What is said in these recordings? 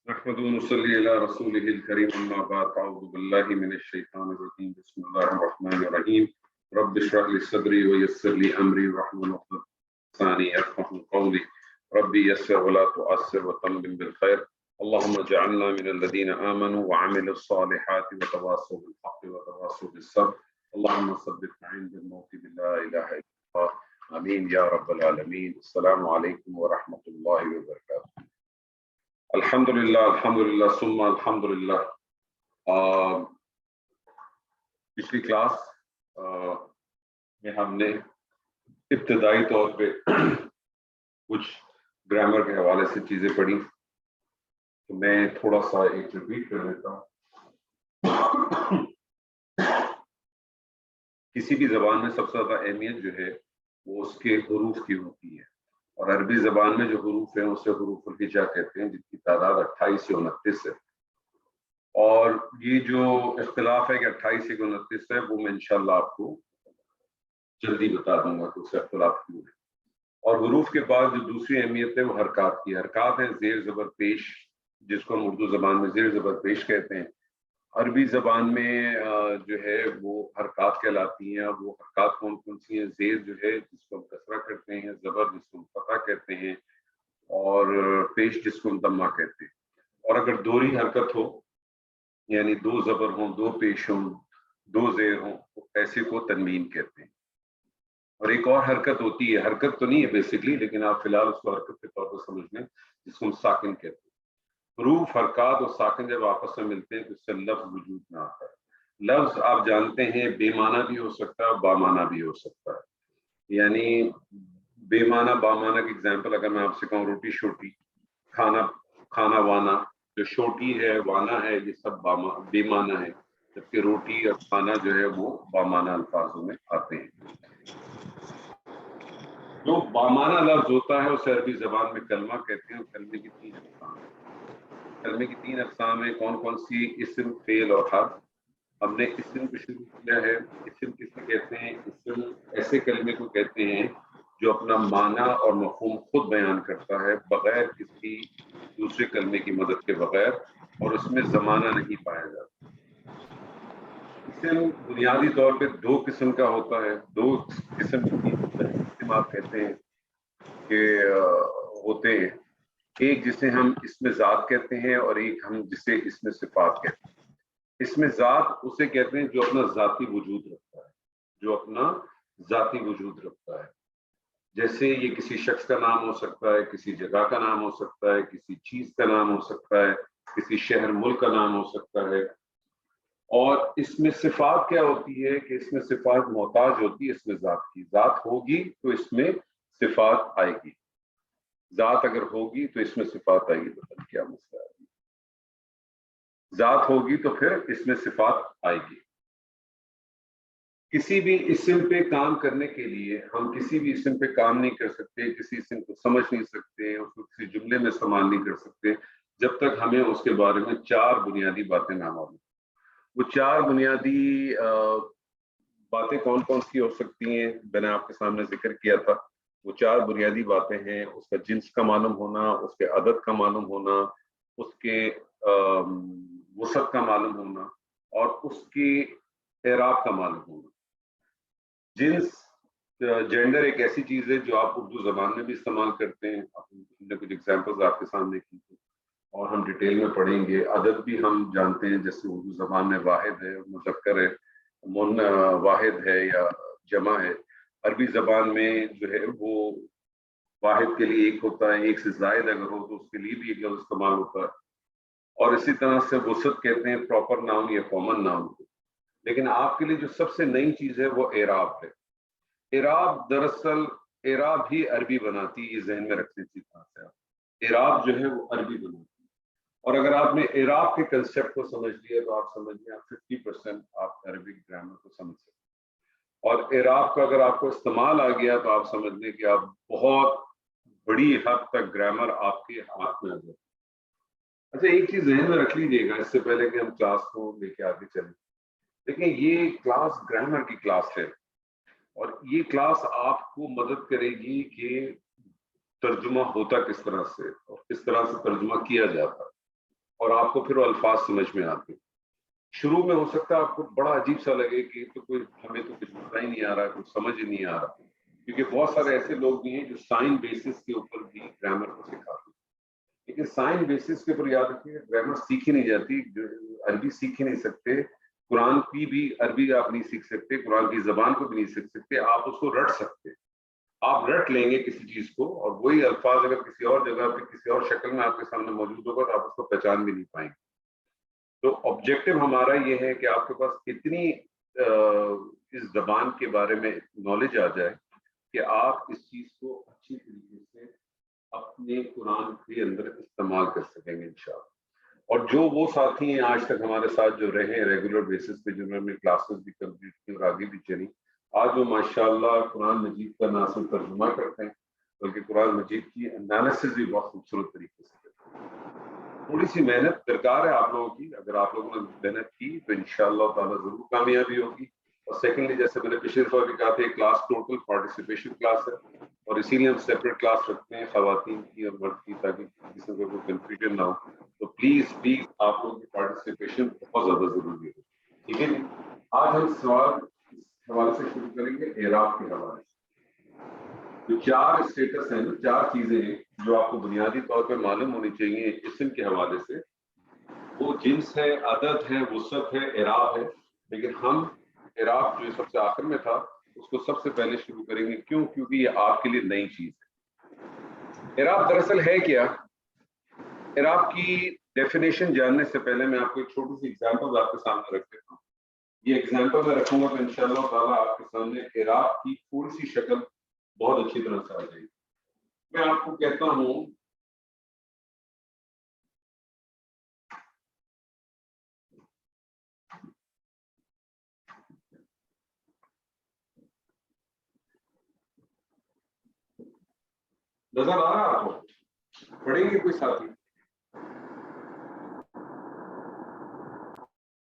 نحمد ونصلي على رسوله الكريم أما بعد أعوذ بالله من الشيطان الرجيم بسم الله الرحمن الرحيم رب اشرح لي صدري ويسر لي أمري واحلل عقدة من لساني يفقهوا قولي ربي يسر ولا تعسر وتمم بالخير اللهم اجعلنا من الذين آمنوا وعملوا الصالحات وتواصوا بالحق وتواصوا بالصبر اللهم ثبتنا عند الموت بلا إله إلا الله آمين يا رب العالمين. السلام عليكم ورحمة الله وبركاته. الحمدللہ ثم الحمدللہ. پچھلی کلاس میں ہم نے ابتدائی طور پہ کچھ گرامر کے حوالے سے چیزیں پڑھی، تو میں تھوڑا سا ایک ریپیٹ کر دیتا ہوں. کسی بھی زبان میں سب سے زیادہ اہمیت جو ہے وہ اس کے حروف کی ہوتی ہے، اور عربی زبان میں جو حروف ہیں اسے حروف الہجا کہتے ہیں، جن کی تعداد 28 سے 29 ہے. اور یہ جو اختلاف ہے کہ 28 سے 29 ہے، وہ میں انشاءاللہ آپ کو جلدی بتا دوں گا کہ اس سے اختلاف کیوں ہے. اور حروف کے بعد جو دوسری اہمیت ہے وہ حرکات کی. حرکات ہیں زیر زبر پیش، جس کو ہم اردو زبان میں زیر زبر پیش کہتے ہیں. عربی زبان میں جو ہے وہ حرکات کہلاتی ہیں. وہ حرکات کون کون سی ہیں؟ زیر جو ہے جس کو ہم کسرہ کہتے ہیں، زبر جس کو ہم فتح کہتے ہیں، اور پیش جس کو ہم ضمہ کہتے ہیں. اور اگر دوہری حرکت ہو، یعنی دو زبر ہوں، دو پیش ہوں، دو زیر ہوں، تو ایسے کو تنوین کہتے ہیں. اور ایک اور حرکت ہوتی ہے، حرکت تو نہیں ہے بیسکلی، لیکن آپ فی الحال اس کو حرکت کے طور پر سمجھ لیں، جس کو ہم ساکن کہتے ہیں. حروف، حرکات اور ساکن جب آپس میں ملتے ہیں تو اس سے لفظ وجود میں آتا ہے. لفظ آپ جانتے ہیں بے معنی بھی ہو سکتا ہے، با معنی بھی ہو سکتا ہے. یعنی بے معنی با معنی کی اگزامپل اگر میں آپ سے کہوں روٹی شوٹی، کھانا کھانا وانا، جو شوٹی ہے وانا ہے یہ سب بے معنی ہے، جبکہ روٹی اور کھانا جو ہے وہ با معنی الفاظوں میں آتے ہیں. جو با معنی لفظ ہوتا ہے اسے عربی زبان میں کلمہ کہتے ہیں. اور کلمے کی 3 اقسام ہیں. کلمے کی 3 اقسام ہیں. کون کون سی؟ اسم، فعل اور حرف. ہم نے اسم کو شروع کیا ہے. اسم کسے کہتے ہیں؟ اسم ایسے کلمے کو کہتے ہیں جو اپنا معنی اور مفہوم خود بیان کرتا ہے بغیر کسی دوسرے کلمے کی مدد کے بغیر، اور اس میں زمانہ نہیں پایا جاتا. اسم بنیادی طور پہ 2 قسم کا ہوتا ہے. 2 قسم کی اسم آپ کہتے ہیں کہ ہوتے ہیں. ایک جسے ہم اسم ذات کہتے ہیں، اور ایک ہم جسے اسم صفات کہتے ہیں. اسم ذات اسے کہتے ہیں جو اپنا ذاتی وجود رکھتا ہے، جو اپنا ذاتی وجود رکھتا ہے. جیسے یہ کسی شخص کا نام ہو سکتا ہے، کسی جگہ کا نام ہو سکتا ہے، کسی چیز کا نام ہو سکتا ہے، کسی شہر ملک کا نام ہو سکتا ہے. اور اس میں صفات کیا ہوتی ہے کہ اس میں صفات محتاج ہوتی ہے اس میں ذات کی. ذات ہوگی تو اس میں صفات آئے گی. ذات اگر ہوگی تو اس میں صفات آئے گی. تو کیا مسئلہ ہے؟ ذات ہوگی تو پھر اس میں صفات آئے گی. کسی بھی اسم پہ کام کرنے کے لیے ہم کسی بھی اسم پہ کام نہیں کر سکتے، کسی اسم کو سمجھ نہیں سکتے، اس کو کسی جملے میں استعمال نہیں کر سکتے جب تک ہمیں اس کے بارے میں 4 بنیادی باتیں نہ معلوم. وہ 4 بنیادی باتیں کون کون سی ہو سکتی ہیں میں نے آپ کے سامنے ذکر کیا تھا. وہ 4 بنیادی باتیں ہیں: اس کا جنس کا معلوم ہونا، اس کے عدد کا معلوم ہونا، اس کے وسعت کا معلوم ہونا، اور اس کی اعراب کا معلوم ہونا. جنس، جینڈر ایک ایسی چیز ہے جو آپ اردو زبان میں بھی استعمال کرتے ہیں. ہم نے کچھ ایگزامپلز آپ کے سامنے کی تھی اور ہم ڈیٹیل میں پڑھیں گے. عدد بھی ہم جانتے ہیں، جیسے اردو زبان میں واحد ہے، مذکر ہے، واحد ہے یا جمع ہے. عربی زبان میں جو ہے وہ واحد کے لیے ایک ہوتا ہے، ایک سے زائد اگر ہو تو اس کے لیے بھی ایک لفظ استعمال ہوتا ہے. اور اسی طرح سے وسعت کہتے ہیں پراپر ناؤن یا کامن ناؤن کو. لیکن آپ کے لیے جو سب سے نئی چیز ہے وہ اعراب ہے. اعراب دراصل اعراب ہی عربی بناتی ہے. یہ ذہن میں رکھنے کی بات ہے. اعراب جو ہے وہ عربی بناتی ہے. اور اگر آپ نے اعراب کے کنسیپٹ کو سمجھ لیا تو آپ سمجھ لیں 50% آپ عربک گرامر کو سمجھ سکتے. اور اعراب کا اگر آپ کو استعمال آ گیا تو آپ سمجھ لیں کہ آپ بہت بڑی حد تک گرامر آپ کے ہاتھ میں آ جائے. اچھا، ایک چیز ذہن میں رکھ لیجیے گا اس سے پہلے کہ ہم کلاس کو لے کے آگے چلیں. دیکھیں، یہ کلاس گرامر کی کلاس ہے، اور یہ کلاس آپ کو مدد کرے گی کہ ترجمہ ہوتا کس طرح سے اور کس طرح سے ترجمہ کیا جاتا. اور آپ کو پھر وہ الفاظ سمجھ میں آتے ہیں. شروع میں ہو سکتا ہے آپ کو بڑا عجیب سا لگے کہ تو کوئی ہمیں تو کچھ پتہ ہی نہیں آ رہا, کچھ سمجھ ہی نہیں آ رہا, کیونکہ بہت سارے ایسے لوگ بھی ہیں جو سائن بیسس کے اوپر بھی گرامر کو سکھاتے ہیں. لیکن سائن بیسس کے اوپر یاد رکھیے گرامر سیکھی نہیں جاتی, عربی سیکھ ہی نہیں سکتے, قرآن کی بھی عربی آپ نہیں سیکھ سکتے, قرآن کی زبان کو بھی نہیں سیکھ سکتے. آپ اس کو رٹ سکتے, آپ رٹ لیں گے کسی چیز کو, اور وہی الفاظ اگر کسی اور جگہ پہ کسی اور شکل میں آپ کے سامنے موجود ہوگا تو آپ اس کو پہچان بھی نہیں پائیں گے. تو آبجیکٹو ہمارا یہ ہے کہ آپ کے پاس اتنی اس زبان کے بارے میں نالج آ جائے کہ آپ اس چیز کو اچھی طریقے سے اپنے قرآن کے اندر استعمال کر سکیں گے انشاءاللہ. اور جو وہ ساتھی ہیں آج تک ہمارے ساتھ جو رہے ریگولر بیسس پہ, جنہوں نے کلاسز بھی کمپلیٹ کی اور آگے بھی چلی, آج وہ ماشاءاللہ قرآن مجید کا نہ صرف ترجمہ کرتے ہیں بلکہ قرآن مجید کی انالیسس بھی بہت خوبصورت طریقے سے کرتے ہیں. تھوڑی سی محنت درکار ہے آپ لوگوں کی, اگر آپ لوگوں نے محنت کی تو انشاءاللہ تعالیٰ ضرور کامیابی ہوگی. اور سیکنڈلی, جیسے میں نے پچھلے دفعہ بھی کہا تھا, ایک کلاس ٹوٹل پارٹیسپیشن کلاس ہے, اور اسی لیے ہم سیپریٹ کلاس رکھتے ہیں خواتین کی اور مرد کی, تاکہ کسی کو کوئی کنفیوژن نہ ہو. تو پلیز آپ لوگوں کی پارٹیسپیشن بہت زیادہ ضروری ہے. ٹھیک ہے جی, آج ہم سوال اس حوالے سے شروع کریں گے اعراب کے حوالے سے. جو 4 اسٹیٹس ہیں, 4 چیزیں ہیں جو آپ کو بنیادی طور پہ معلوم ہونی چاہیے اسم کے حوالے سے. وہ جنس ہے, عدد ہے, وسعت ہے, اعراب ہے. لیکن ہم اعراب جو سب سے آخر میں تھا اس کو سب سے پہلے شروع کریں گے. کیوں؟ کیونکہ یہ آپ کے لیے نئی چیز ہے. اعراب دراصل ہے کیا؟ اعراب کی ڈیفینیشن جاننے سے پہلے میں آپ کو ایک چھوٹی سی ایگزامپل آپ کے سامنے رکھ دیتا ہوں. یہ ایگزامپل میں رکھوں گا تو انشاءاللہ تعالیٰ آپ کے سامنے اعراب کی تھوڑی سی شکل بہت اچھی طرح سے آ جائے گی. میں آپ کو کہتا ہوں نظر آ رہا ہے آپ کو؟ پڑھیں گے کوئی ساتھی؟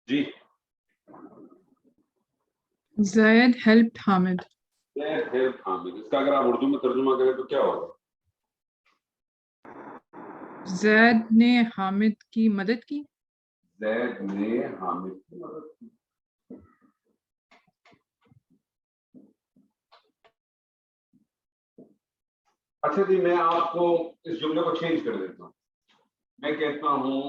جی. زید ہیلپڈ حامد. زید ہیلپ حامد, اس کا اگر آپ اردو میں ترجمہ کریں تو کیا ہوگا؟ زید نے حامد کی مدد کی. زید نے حامد کی مدد کی. اچھا جی, میں آپ کو اس جملے کو چینج کر دیتا ہوں. میں کہتا ہوں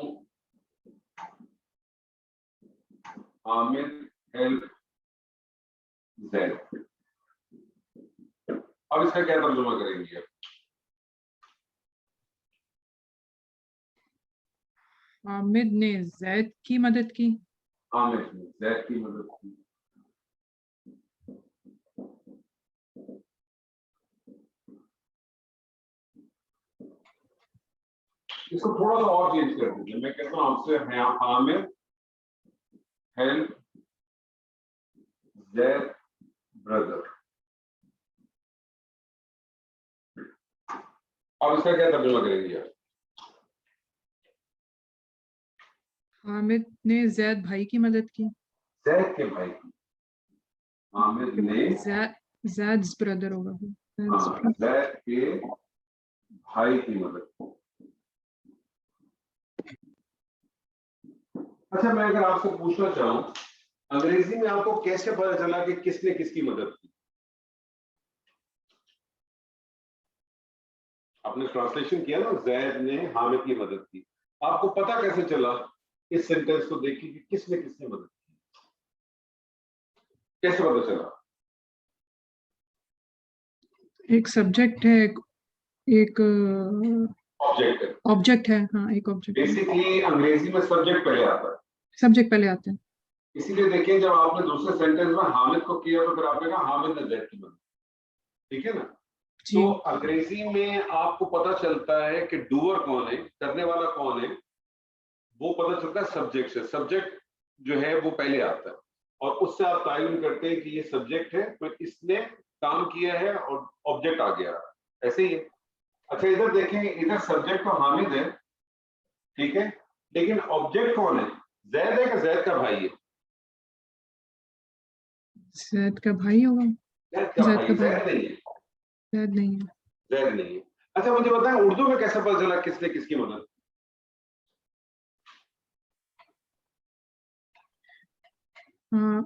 حامد ہیلپ زید. اب اس کا کیا ترجمہ کریں گے؟ حامد نے زید کی مدد کی. حامد نے زید کی مدد کی. اس کو تھوڑا سا اور چینج کر دیجیے. میں کہتا ہوں آپ سے حامد ہیلپ زید بردر. اب اس کا کیا ترجمہ کریں گے؟ حامد نے زید بھائی کی مدد کی. زید کے بھائی کی. حامد نے زید's brother ہوگا. زید کے بھائی کی مدد کی. اچھا, میں اگر آپ سے پوچھنا چاہوں انگریزی میں آپ کو کیسے پتا چلا کہ کس نے کس کی مدد کی؟ آپ نے ٹرانسلیشن کیا نا, زید نے حامد کی مدد کی. آپ کو پتا کیسے چلا اس سینٹینس کو دیکھ کے کہ کس نے کس کی مدد کی؟ کیسے پتا چلا؟ ایک سبجیکٹ ہے, ایک آبجیکٹ ہے. ہاں, ایک آبجیکٹ. بیسیکلی انگریزی میں سبجیکٹ پہلے آتا ہے. سبجیکٹ پہلے آتے ہیں. اسی لیے دیکھیں جب آپ نے دوسرے سینٹینس میں حامد کو کیا تو پھر آپ نے کہا حامد نے زید کی مدد. ٹھیک ہے نا؟ تو انگریزی میں آپ کو پتا چلتا ہے کہ ڈوور کون ہے, کرنے والا کون ہے, وہ پتا چلتا ہے سبجیکٹ سے. سبجیکٹ جو ہے وہ پہلے آتا ہے اور اس سے آپ تعین کرتے ہیں کہ یہ سبجیکٹ ہے تو اس نے کام کیا ہے اور آبجیکٹ آ گیا. ایسے ہی ہے. اچھا ادھر دیکھیں, ادھر سبجیکٹ تو حامد ہے, ٹھیک ہے, لیکن آبجیکٹ کون ہے؟ زید ہے کہ زید کا بھائی ہے؟ زید کا بھائی ہوگا. زید کا بھائی. زید نہیں ہے. زید نہیں ہے. زید نہیں ہے. اچھا مجھے بتائیں اردو میں کیسے پتا چلا کس نے کس کی مدد؟ ہاں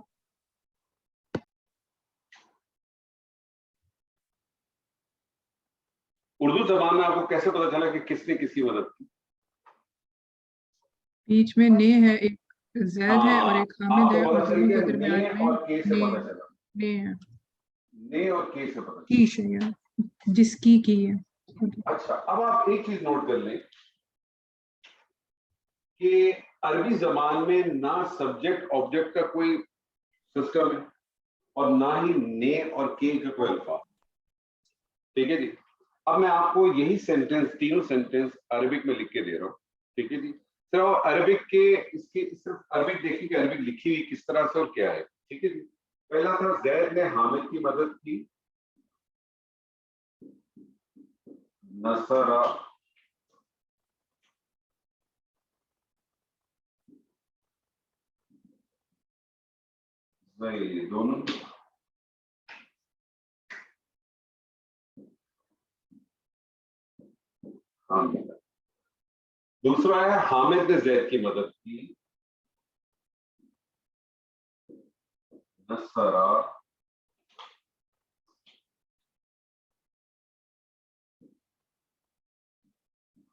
اردو زبان میں آپ کو کیسے پتا چلا کہ کس نے کس کی مدد کی؟ بیچ میں نے ہے، ایک زید ہے اور ایک حامد آپ ہے، کو اور پتا چل دونوں گیا کے درمیان نے میں اور کے سے نے پتا چلا، نے ہے، نے اور کے سے پتا کی ہے یا جس کی ہے۔ چلا۔ اچھا اب آپ ایک چیز نوٹ کر لیں کہ عربی زبان میں نہ سبجیکٹ آبجیکٹ کا کوئی سسٹم ہے اور نہ ہی نے اور کے کا کوئی الفاظ، ٹھیک ہے جی۔ اب میں آپ کو یہی سینٹینس، تینوں سینٹینس عربک میں لکھ کے دے رہا ہوں، ٹھیک ہے جی۔ صرف عربک کے اس کی صرف عربک دیکھیے کہ عربک لکھی ہوئی کس طرح سے اور کیا ہے، ٹھیک ہے جی۔ پہلا تھا زید نے حامد کی مدد کی، نصرہ زید حامد۔ دوسرا ہے حامد نے زید کی مدد کی، نصرہ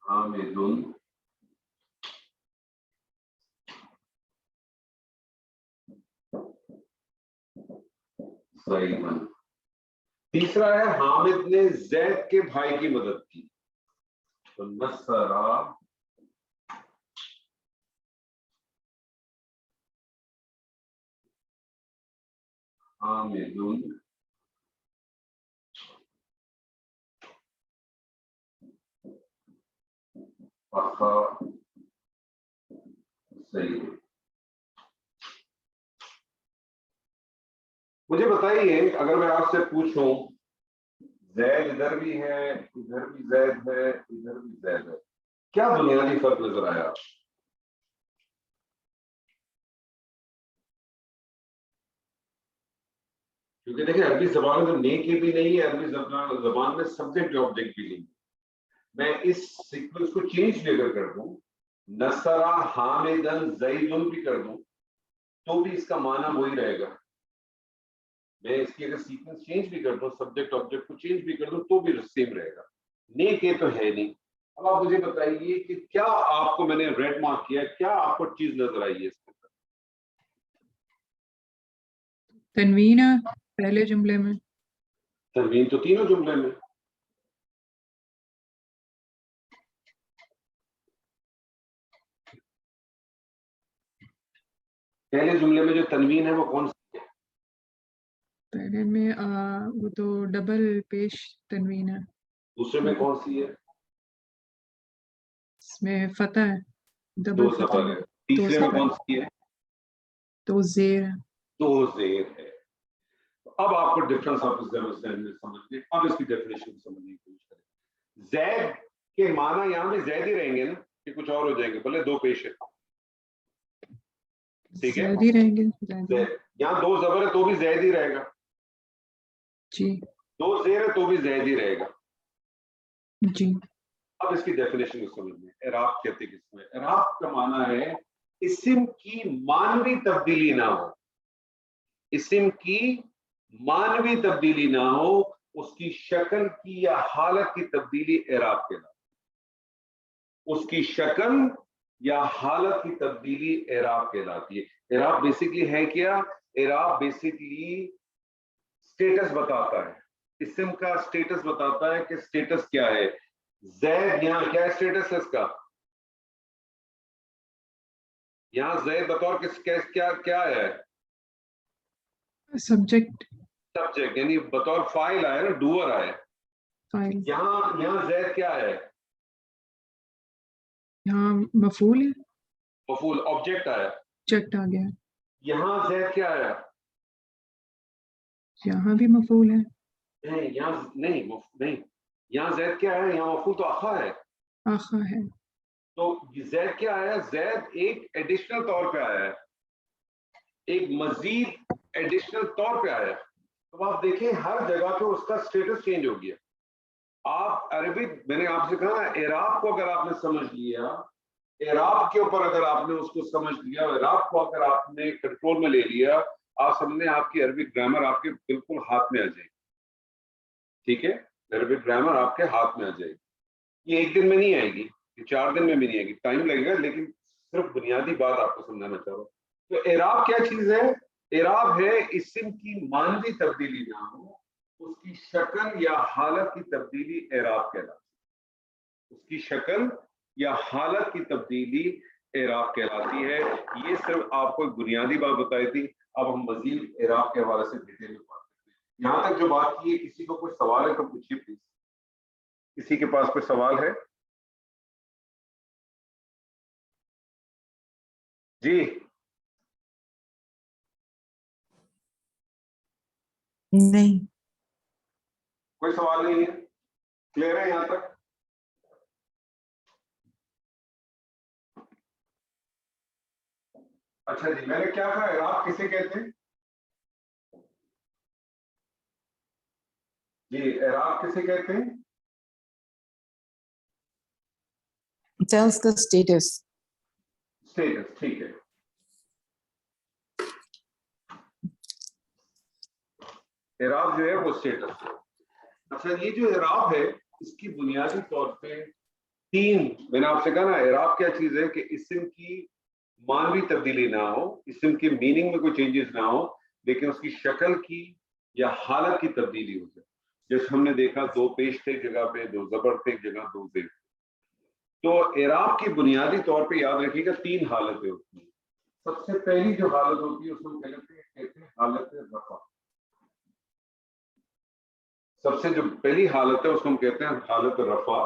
حامد زیدن۔ تیسرا ہے حامد نے زید کے بھائی کی مدد کی، تو نصرہ حامد اخا زید۔ مجھے بتائیے اگر میں آپ سے پوچھوں زید ادھر بھی ہے، ادھر بھی زید ہے، ادھر بھی زید ہے، کیا بنیادی فرق نظر آیا؟ کیونکہ دیکھیں عربی زبان میں نے کے بھی نہیں ہے، عربی زبان میں سبجیکٹ آبجیکٹ بھی نہیں۔ میں اس سیکوینس کو چینج بھی اگر کر دوں، نصرہ حامدن زیدن بھی کر دوں تو بھی اس کا معنی وہی رہے گا۔ میں اس کی اگر سیکوینس چینج بھی کر دوں، سبجیکٹ آبجیکٹ کو چینج بھی کر دوں تو بھی سیم رہے گا۔ نے کے تو ہے نہیں۔ اب آپ مجھے بتائیے کہ کیا آپ کو میں نے ریڈ مارک کیا، کیا آپ کو چیز نظر آئی ہے اس کے اندر؟ تنوین ہے پہلے جملے میں، تنوین تو تینوں جملے میں، پہلے جملے میں جو تنوین ہے وہ کون سی ہے؟ پہلے میں وہ تو ڈبل پیش تنوین ہے، دوسرے میں کون سی ہے؟ اس میں فتح ہے، دو ڈبل فتح زبر ہے۔ تیسرے میں کون سی ہے؟ تو زیر ہے۔ دو زیر ہے۔ اب آپ کو ڈفرنس آپ اس ذہن میں سمجھ لیں، اب اس کی ڈیفینیشن سمجھنے کی کوشش کریں۔ زید کے معنی یہاں بھی زید ہی رہیں گے نا، کہ کچھ اور ہو جائیں گے، بھلے دو پیش ہے، ٹھیک ہے؟ زید ہی رہیں گے، زید ہی۔ زید یہاں دو زبر ہے تو بھی زید ہی رہے گا، جی دو زیر ہے تو بھی زید ہی رہے گا۔ جی اب اس کی ڈیفینیشن کو سمجھ لیں۔ اعراب کہتے کس میں؟ اعراب کا معنی ہے اسم کی معنوی تبدیلی نہ ہو، اسم کی معنوی تبدیلی نہ ہو، اس کی شکل کی یا حالت کی تبدیلی اعراب کہلاتی ہے۔ اس کی شکل یا حالت کی تبدیلی اعراب کہلاتی ہے۔ اعراب بیسیکلی ہے کیا؟ اعراب بیسیکلی سٹیٹس بتاتا ہے، اسم کا سٹیٹس بتاتا ہے کہ سٹیٹس کیا ہے۔ زید یہاں کیا سٹیٹس ہے اس کا؟ یہاں زید بطور کیا ہے؟ سبجیکٹ، سبجیکٹ، یعنی بطور فاعل آیا نا، ڈوور آیا۔ فائل، یہاں زید کیا ہے؟ یہاں مفعول ہے، مفعول، آبجیکٹ آیا۔ آبجیکٹ آ گیا، یہاں زید کیا آیا؟ یہاں بھی مفعول ہے، نہیں یہاں نہیں، یہاں زید کیا ہے؟ یہاں مفعول تو اخا ہے۔ آخا ہے، تو زید کیا آیا؟ زید ایک ایڈیشنل طور پہ آیا ہے، ایک مزید ایڈیشنل طور پہ آیا ہے۔ تو آپ دیکھیں ہر جگہ پہ اس کا سٹیٹس چینج ہو گیا۔ آپ عربک، میں نے آپ سے کہا اعراب کو اگر آپ نے سمجھ لیا، اعراب کے اوپر اگر آپ نے اس کو سمجھ لیا، اعراب کو اگر آپ نے کنٹرول میں لے لیا، آپ سمجھیں آپ کی عربی گرامر آپ کے بالکل ہاتھ میں آ جائے گی. ٹھیک ہے، عربی گرامر آپ کے ہاتھ میں آ جائے گی. یہ ایک دن میں نہیں آئے گی، یہ 4 دن میں بھی نہیں آئے گی، ٹائم لگے گا، لیکن صرف بنیادی بات آپ کو سمجھانا چاہ رہا ہوں. تو اعراب کیا چیز ہے؟ اعراب ہے اسم کی مانوی تبدیلی نہ ہو، اس کی شکل یا حالت کی تبدیلی اعراب کہلاتی ہے. اس کی شکل یا حالت کی تبدیلی اعراب کہلاتی ہے. یہ صرف آپ کو ایک بنیادی بات بتائی تھی. اب ہم مزید اعراب کے حوالے سے ڈیٹیل میں بات کرتے ہیں. یہاں تک جو بات کی ہے، کسی کو کوئی سوال ہے تو پوچھیے پلیز. کسی کے پاس کوئی سوال ہے؟ جی نہیں. کوئی سوال نہیں ہے؟ کلیئر ہے یہاں تک؟ اچھا جی، میں نے کیا کہا اعراب کسے کہتے ہیں؟ جی اعراب کسے کہتے ہیں؟ tells the status. اسٹیٹس. ٹھیک ہے. اعراب جو ہے وہ اسٹیٹس ہے. اچھا، یہ جو اعراب ہے اس کی بنیادی طور پہ 3، میں نے آپ سے کہا نا اعراب کیا چیز ہے کہ اسم کی مانوی تبدیلی نہ ہو، اسم کی میننگ میں کوئی چینجز نہ ہو، لیکن اس کی شکل کی یا حالت کی تبدیلی ہو جائے. جیسے ہم نے دیکھا 2 پیش تھے ایک جگہ پہ، 2 زبر تھے ایک جگہ، 2 زیر. تو اعراب کی بنیادی طور پہ یاد رکھیے گا 3 حالتیں ہوتی ہیں. سب سے پہلی جو حالت ہوتی ہے اس کو کہتے ہیں حالت رفع. سب سے جو پہلی حالت ہے اس کو ہم کہتے ہیں حالت رفع.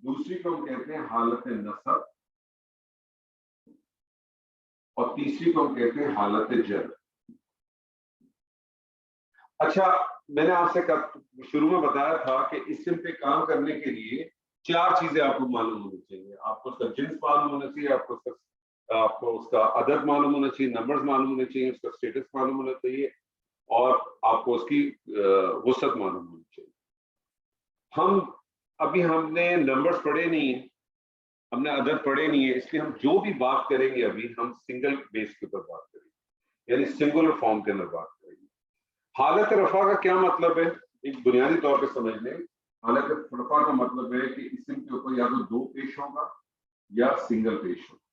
دوسری کو ہم کہتے ہیں حالت نصب، اور تیسری کو ہم کہتے ہیں حالت جر. اچھا، میں نے آپ سے شروع میں بتایا تھا کہ اسم پہ کام کرنے کے لیے 4 چیزیں آپ کو معلوم ہونی چاہیے. آپ کو اس کا جنس معلوم ہونا چاہیے، آپ کو اس کا عدد معلوم ہونا چاہیے، نمبرز معلوم ہونے چاہیے، اس کا اسٹیٹس معلوم ہونا چاہیے، اور آپ کو اس کی وسعت معلوم ہونی چاہیے. ہم نے نمبرز پڑھے نہیں ہیں، ہم نے عدد پڑھے نہیں ہے، اس لیے ہم جو بھی بات کریں گے ابھی ہم سنگل بیس کے اوپر بات کریں گے، یعنی سنگولر فارم کے اندر بات کریں گے. حالت رفع کا کیا مطلب ہے؟ ایک بنیادی طور پہ سمجھ لیں. حالت رفع کا مطلب ہے کہ اسم کے اوپر یا تو 2 پیش ہوگا یا سنگل پیش ہوگا.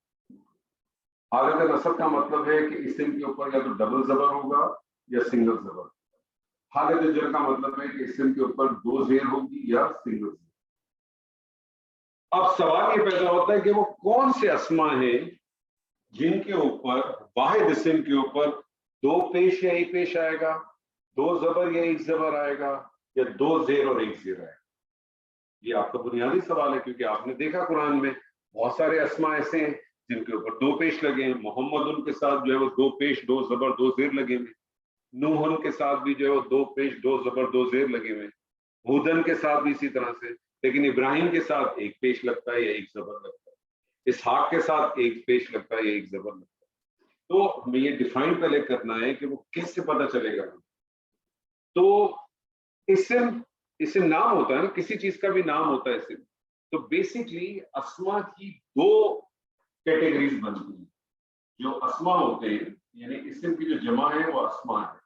حالت نصب کا مطلب ہے کہ اسم کے اوپر یا تو ڈبل زبر ہوگا یا سنگل زبر. حالت جر کا مطلب ہے کہ اسم کے اوپر 2 زیر ہوگی یا سنگل زیر. اب سوال یہ پیدا ہوتا ہے کہ وہ کون سے اسما ہیں جن کے اوپر واحد اسم کے اوپر 2 پیش یا 1 پیش آئے گا، 2 زبر یا 1 زبر آئے گا، یا 2 زیر اور 1 زیر آئے گا. یہ آپ کا بنیادی سوال ہے، کیونکہ آپ نے دیکھا قرآن میں بہت سارے اسما ایسے ہیں جن کے اوپر 2 پیش لگے ہیں. محمد ان کے ساتھ جو ہے وہ 2 پیش 2 زبر 2 زیر لگے ہوئے. نوح ان کے ساتھ بھی جو ہے وہ 2 پیش 2 زبر 2 زیر لگے ہوئے. ہودن کے ساتھ بھی اسی طرح سے. لیکن ابراہیم کے ساتھ 1 پیش لگتا ہے یا 1 زبر لگتا ہے. اسحاق کے ساتھ 1 پیش لگتا ہے یا 1 زبر لگتا ہے. تو ہمیں یہ ڈیفائن پہلے کرنا ہے کہ وہ کیسے پتہ چلے گا. تو اسم نام ہوتا ہے نا، کسی چیز کا بھی نام ہوتا ہے اسم. تو بیسکلی اسما کی 2 کیٹیگریز بنتی ہیں. جو اسما ہوتے ہیں یعنی اسم کی جو جمع ہے وہ اسما ہے.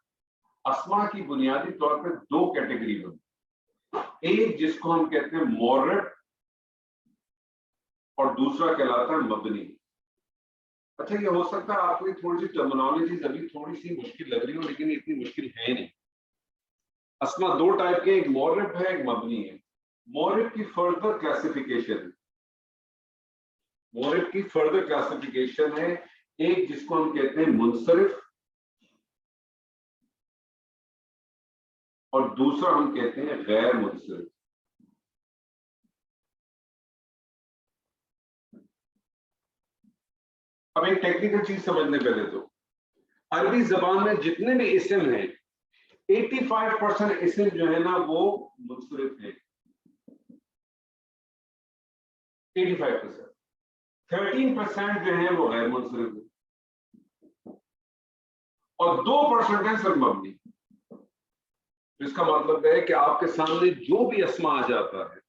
اسما کی بنیادی طور پہ 2 کیٹیگری بنتی ہیں. ایک جس کو ہم کہتے ہیں مورب، اور دوسرا کہلاتا ہے مبنی. اچھا، یہ ہو سکتا ہے آپ کو تھوڑی سی ٹرمینالوجیز ابھی تھوڑی سی مشکل لگ رہی ہو، لیکن اتنی مشکل ہے نہیں. اسما 2 ٹائپ کے، ایک مورب ہے ایک مبنی ہے. مورب کی فردر کلاسیفیکیشن ہے ایک جس کو ہم کہتے ہیں منصرف، اور دوسرا ہم کہتے ہیں غیر منصرف. اب ایک ٹیکنیکل چیز سمجھنے پہلے تو عربی زبان میں جتنے بھی اسم ہیں 85% اسم جو ہے نا وہ منصرف ہے. 85%. 13% جو ہیں وہ غیر منصرف ہیں، اور 2% ہے صرف مبنی. اس کا مطلب ہے کہ آپ کے سامنے جو بھی اسما آ جاتا ہے،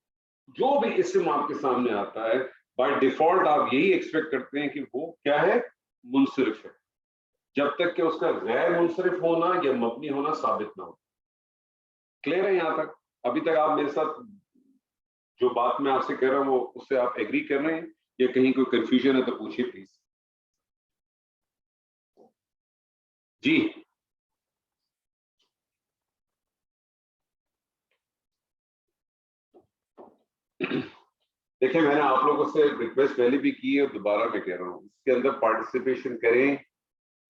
جو بھی اسم آپ کے سامنے آتا ہے، بائی ڈیفالٹ آپ یہی ایکسپیکٹ کرتے ہیں کہ وہ کیا ہے, منصرف ہے, جب تک کہ اس کا غیر منصرف ہونا یا مبنی ہونا ثابت نہ ہو. کلیئر ہے یہاں تک؟ ابھی تک آپ میرے ساتھ جو بات میں آپ سے کہہ رہا ہوں وہ اس سے آپ ایگری کر رہے ہیں یا کہیں کوئی کنفیوژن ہے تو پوچھیے پلیز. جی دیکھیں, میں نے آپ لوگوں سے ریکویسٹ پہلے بھی کی ہے اور دوبارہ میں کہہ رہا ہوں, اس کے اندر پارٹیسپیشن کریں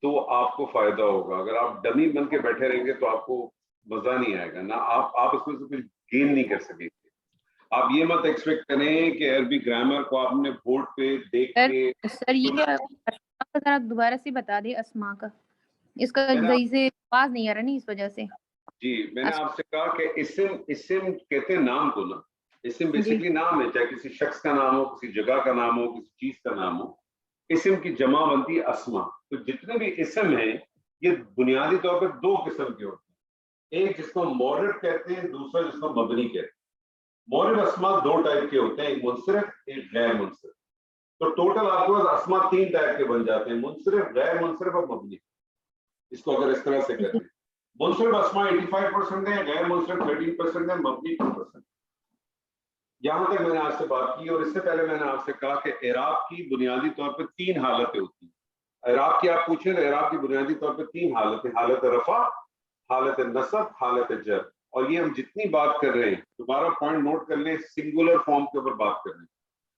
تو آپ کو فائدہ ہوگا. اگر آپ ڈمی بن کے بیٹھے رہیں گے تو آپ کو مزہ نہیں آئے گا نا, آپ اس میں سے کچھ گین نہیں کر سکیں گے. آپ یہ مت ایکسپیکٹ کریں کہ عربی گرامر کو آپ نے بورڈ پہ دیکھ کے. سر یہ ذرا دوبارہ سے بتا دیں اسما کا, اس کا صحیح سے آواز نہیں آ رہا نہیں اس وجہ سے. جی میں نے آپ سے کہا کہ اسم کہتے ہیں نام کو نا, اسم بیسیکلی نام ہے, چاہے کسی شخص کا نام ہو, کسی جگہ کا نام ہو, کسی چیز کا نام ہو. اسم کی جمع بنتی ہے اسما. تو جتنے بھی اسم ہیں یہ بنیادی طور پر دو قسم کے ہوتے ہیں, ایک جس کو مورب کہتے ہیں, دوسرا جس کو مبنی کہتے ہیں. مورب اسما دو ٹائپ کے ہوتے ہیں, ایک منصرف ایک غیر منصرف. تو ٹوٹل آپ کو اسما تین ٹائپ کے بن جاتے ہیں, منصرف, غیر منصرف اور مبنی. اس کو اگر اس طرح سے کرتے ہیں, منصرف اسما 85% ہے, غیر منصرف 13% ہے, مبنی 2%. یہاں تک میں نے آپ سے بات کی, اور اس سے پہلے میں نے آپ سے کہا کہ اعراب کی بنیادی طور پر تین حالتیں ہوتی ہیں. اعراب کی آپ پوچھیں تو اعراب کی بنیادی طور پر تین حالتیں, حالت رفع, حالت نصب, حالت جر. اور یہ ہم جتنی بات کر رہے ہیں, دوبارہ پوائنٹ نوٹ کر لیں, سنگولر فارم کے اوپر بات کر رہے ہیں.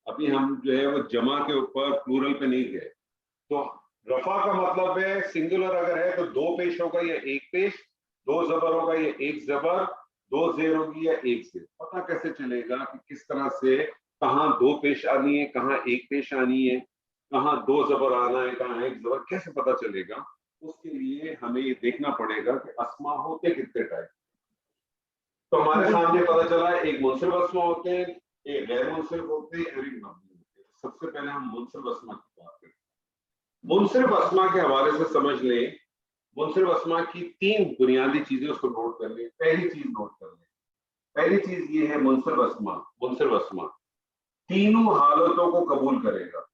ابھی ہم جو ہے وہ جمع کے اوپر پلورل پہ نہیں گئے. تو رفع کا مطلب ہے سنگولر اگر ہے تو دو پیش ہوگا یا ایک پیش, دو زبر ہوگا یا ایک زبر, دو زیر ہوگی یا ایک زیر. پتہ کیسے چلے گا کہ کس طرح سے کہاں دو پیش آنی ہے, کہاں ایک پیش آنی ہے, کہاں دو زبر آنا ہے, کہاں ایک زبر, کیسے پتہ چلے گا؟ اس کے لیے ہمیں یہ دیکھنا پڑے گا کہ اسما ہوتے کتنے ٹائپ. تو ہمارے سامنے پتہ چلا ایک منصرف اسما ہوتے ہیں, ایک غیر منصرف ہوتے ہیں, اور ایک مبنی ہوتے ہیں. سب سے پہلے ہم منصرف اسما کی بات کریں. منصرف اسما کے حوالے سے سمجھ لیں, منصرف اسما کی تین بنیادی چیزیں اس کو نوٹ کر لیں. پہلی چیز نوٹ کر لیں, پہلی چیز یہ ہے منصرف اسما. منصرف اسما تینوں حالتوں کو قبول کرے گا.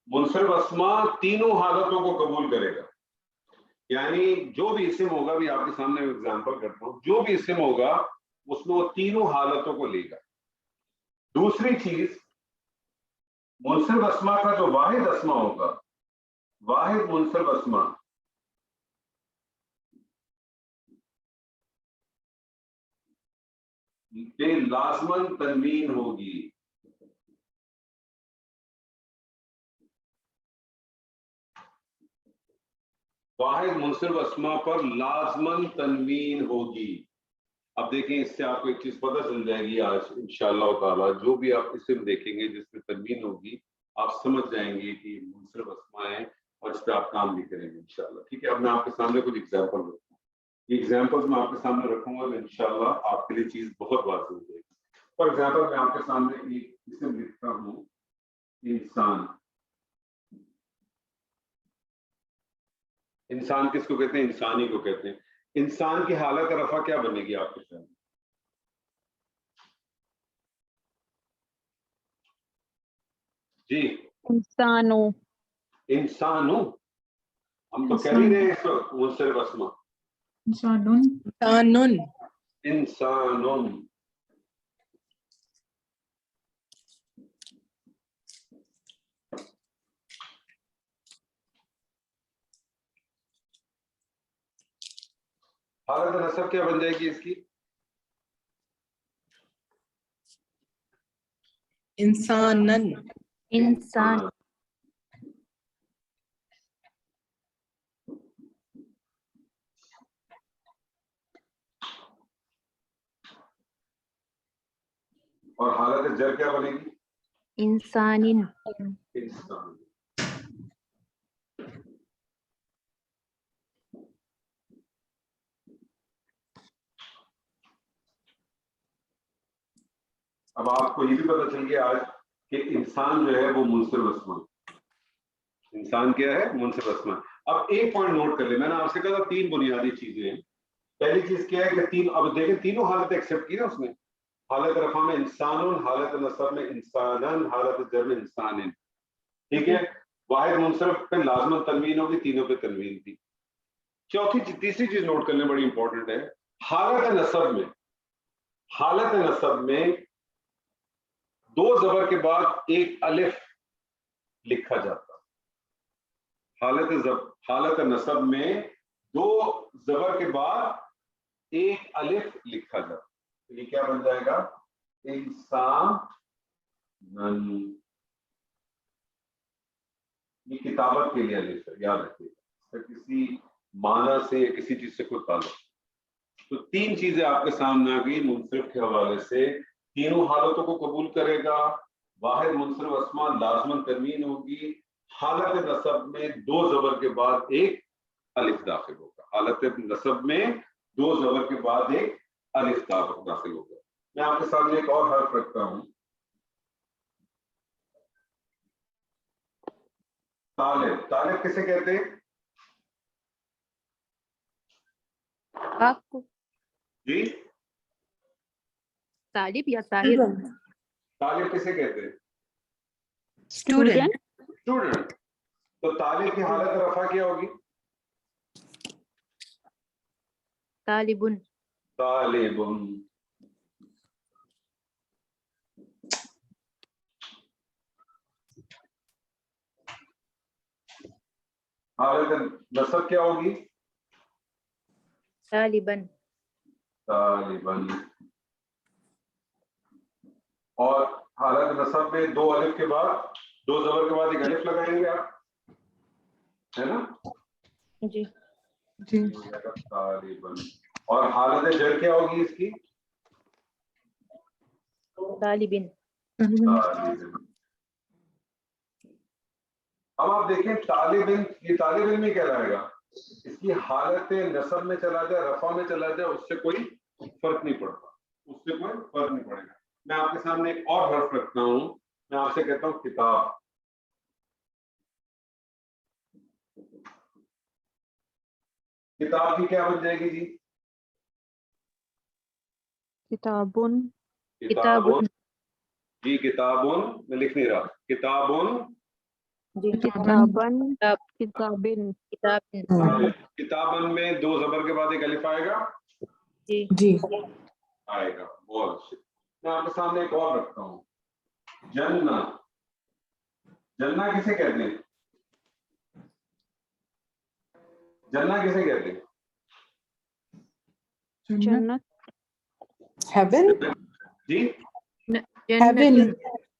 منصرف اسما تینوں حالتوں کو قبول کرے گا. یعنی جو بھی اسم ہوگا, بھی آپ کے سامنے ایگزامپل کرتا ہوں, جو بھی اسم ہوگا اس میں وہ تینوں حالتوں کو لے گا. دوسری چیز, منصرف اسما کا جو واحد اسما ہوگا, واحد منصرف اسما پہ لازماً تنوین ہوگی. واحد منصرف اسما پر لازماً تنوین ہوگی. اب دیکھیں, اس سے آپ کو ایک چیز پتہ چل جائے گی آج انشاءاللہ تعالی. جو بھی آپ اسم دیکھیں گے جس میں تنوین ہوگی, آپ سمجھ جائیں گے کہ منصرف اسما ہے, اور اس پہ آپ کام بھی کریں گے انشاءاللہ. ٹھیک ہے, اب میں آپ کے سامنے کچھ ایگزامپل رکھوں گا. یہ ایگزامپل میں آپ کے سامنے رکھوں گا تو انشاءاللہ آپ کے لیے چیز بہت واضح ہو جائے گی. فار ایگزامپل میں آپ کے سامنے ایک اسم لکھتا ہوں, انسان. انسان کس کو کہتے ہیں؟ انسانی کو کہتے ہیں. انسان کی حالت رفع کیا بنے گی آپ کے سامنے؟ جی انسانو. انسانو. ہم تو کہہ ہی رہے ہیں اس وقت منصرف اسما. انسانن. انسانن. حالت نصب کیا بن جائے گی اس کی؟ انسانن. انسان. اور حالت جر کیا بنے گی؟ انسانن. انسان. اب آپ کو یہ بھی پتہ چل گیا آج کہ انسان جو ہے وہ منصرف اسما. انسان کیا ہے؟ منصب اسما. اب ایک پوائنٹ نوٹ کر لیں, میں نے آپ سے کہا تھا 3 بنیادی چیزیں ہیں. پہلی چیز کیا ہے کہ اب دیکھیں تینوں حالتیں ایکسپٹ کی نا اس نے. حالت رفع میں انسان, حالت نصب میں انسانن, حالت جر میں انسان. ٹھیک ہے, واحد منصرف پہ لازمن تنوین ہوگی, تینوں پہ تنوین تھی. تیسری چیز نوٹ کرنے بڑی امپورٹنٹ ہے, حالت نصب میں 2 زبر کے بعد ایک الف لکھا جاتا. حالت نصب میں 2 زبر کے بعد ایک الف لکھا جاتا. یہ کیا بن جائے گا؟ انسان. یہ کتابت کے لیے الف ہے, یاد رکھیے گا, کسی معنی سے یا کسی چیز سے کوئی تعلق. تو 3 چیزیں آپ کے سامنے آ گئی منصرف کے حوالے سے. تینوں حالتوں کو قبول کرے گا. واحد منصرف اسما لازمن تنوین ہوگی. حالت نصب میں 2 زبر کے بعد ایک الف داخل ہوگا. حالت نصب میں 2 زبر کے بعد ایک الف داخل ہوگا. میں آپ کے سامنے ایک اور حرف رکھتا ہوں, طالب. طالب کسے کہتے ہیں؟ جی طالب یا طاہر؟ طالب کسے کہتے ہیں؟ اسٹوڈنٹ. اسٹوڈنٹ. تو طالب کی حالت رفع کیا ہوگی؟ طالبن. طالبن. حالت نصب کیا ہوگی؟ طالبن. طالبن. اور حالت نصب میں 2 الف کے بعد 2 زبر کے بعد ایک الف لگائیں گے آپ, ہے نا؟ جی جی. طالبن. اور حالت جر کیا ہوگی اس کی؟ طالبن. طالبن. اب آپ دیکھیں طالب علم, یہ طالب علم ہی کہلائے گا. اس کی حالت نصب میں چلا جائے, رفع میں چلا جائے, اس سے کوئی فرق نہیں پڑتا, اس سے کوئی فرق نہیں پڑے گا. میں آپ کے سامنے ایک اور حرف رکھتا ہوں, میں آپ سے کہتا ہوں کتاب. کتاب کی کیا بن جائے گی جی؟ کتابن. کتابن. جی کتابن, میں لکھ نہیں رہا. کتابن. کتابن. کتابن. کتابن میں 2 زبر کے بعد ایک الف آئے گا. جی آئے گا. بہت اچھے. میں آپ کے سامنے ایک اور رکھتا ہوں, جنہ. جنہ کسے کہتے ہیں؟ جنہ کسے کہتے ہیں؟ جنت. Heaven? جی Heaven.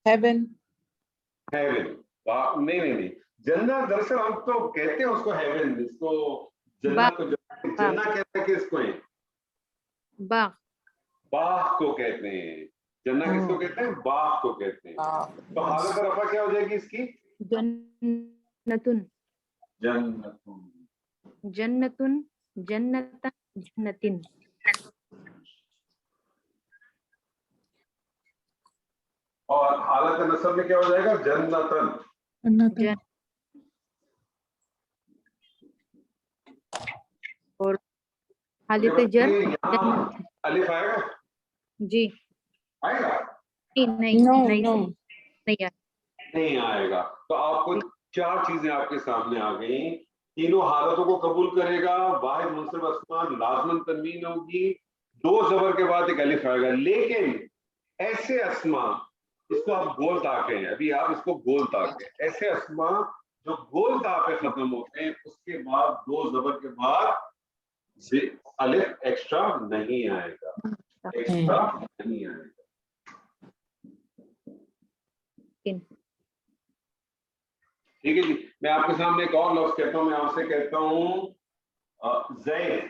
Heaven. ہیون. نہیں, جنہ دراصل ہم تو کہتے ہیں اس کو ہیون, اس کو جنہ کو جنہ کہتے ہیں کہ اس کو باغ. باغ کو کہتے ہیں. جنہ کس کو کہتے ہیں؟ باغ کو کہتے ہیں. تو حالت رفع کیا ہو جائے گی اس کی؟ جنتن. جنتن. جنتن. جنتن. جنتن. اور حالت نصب میں کیا ہو جائے گا؟ جنتن. اور حالت جر الف آئے گا؟ جی آئے گا؟ نہیں آئے گا. تو آپ کو 4 چیزیں آپ کے سامنے آ گئیں. تینوں حالتوں کو قبول کرے گا. واحد منصب اسما لازمن تنوین ہوگی. 2 زبر کے بعد ایک الف آئے گا. لیکن ایسے اسما, اس کو آپ گول تا کہیں, ابھی آپ اس کو گول تا کہیں, ایسے اسما جو گول تا پہ ختم ہوتے ہیں اس کے بعد 2 زبر کے بعد الف ایکسٹرا نہیں آئے گا. ایکسٹرا نہیں آئے گا. ٹھیک ہے جی. میں آپ کے سامنے ایک اور لفظ کہتا ہوں. میں آپ سے کہتا ہوں زید.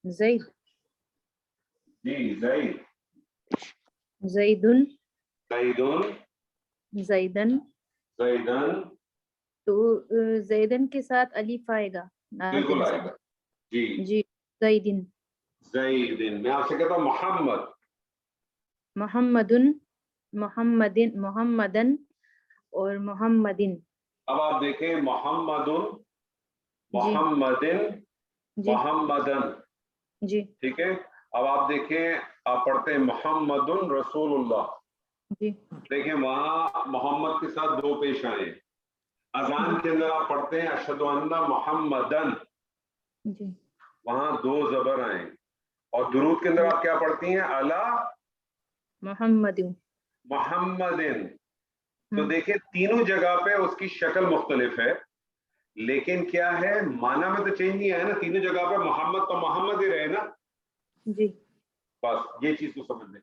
زید. جی زید. زیدن. زیدن. زیدن. زیدن. تو زیدن کے ساتھ الف آئے گا. بالکل آئے گا. جی جی زیدن. زیدن. میں آپ سے کہتا ہوں محمد. محمدن. محمدن. محمدن. اور محمدن. اب آپ دیکھیں محمدن، محمدن، جی محمدن، جی ٹھیک ہے. اب آپ دیکھیں، آپ پڑھتے ہیں محمدن رسول اللہ، جی دیکھیں وہاں محمد کے ساتھ دو پیش آئے. اذان کے اندر آپ پڑھتے ہیں اشہد ان محمدن، جی وہاں دو زبر آئے. اور درود کے اندر آپ کیا پڑھتی ہیں؟ علی محمد. محمدن. تو دیکھیں تینوں جگہ پہ اس کی شکل مختلف ہے، لیکن کیا ہے معنی میں تو چینج نہیں آیا نا. تینوں جگہ پہ محمد تو محمد ہی رہے نا. جی بس یہ چیز کو سمجھ لیں.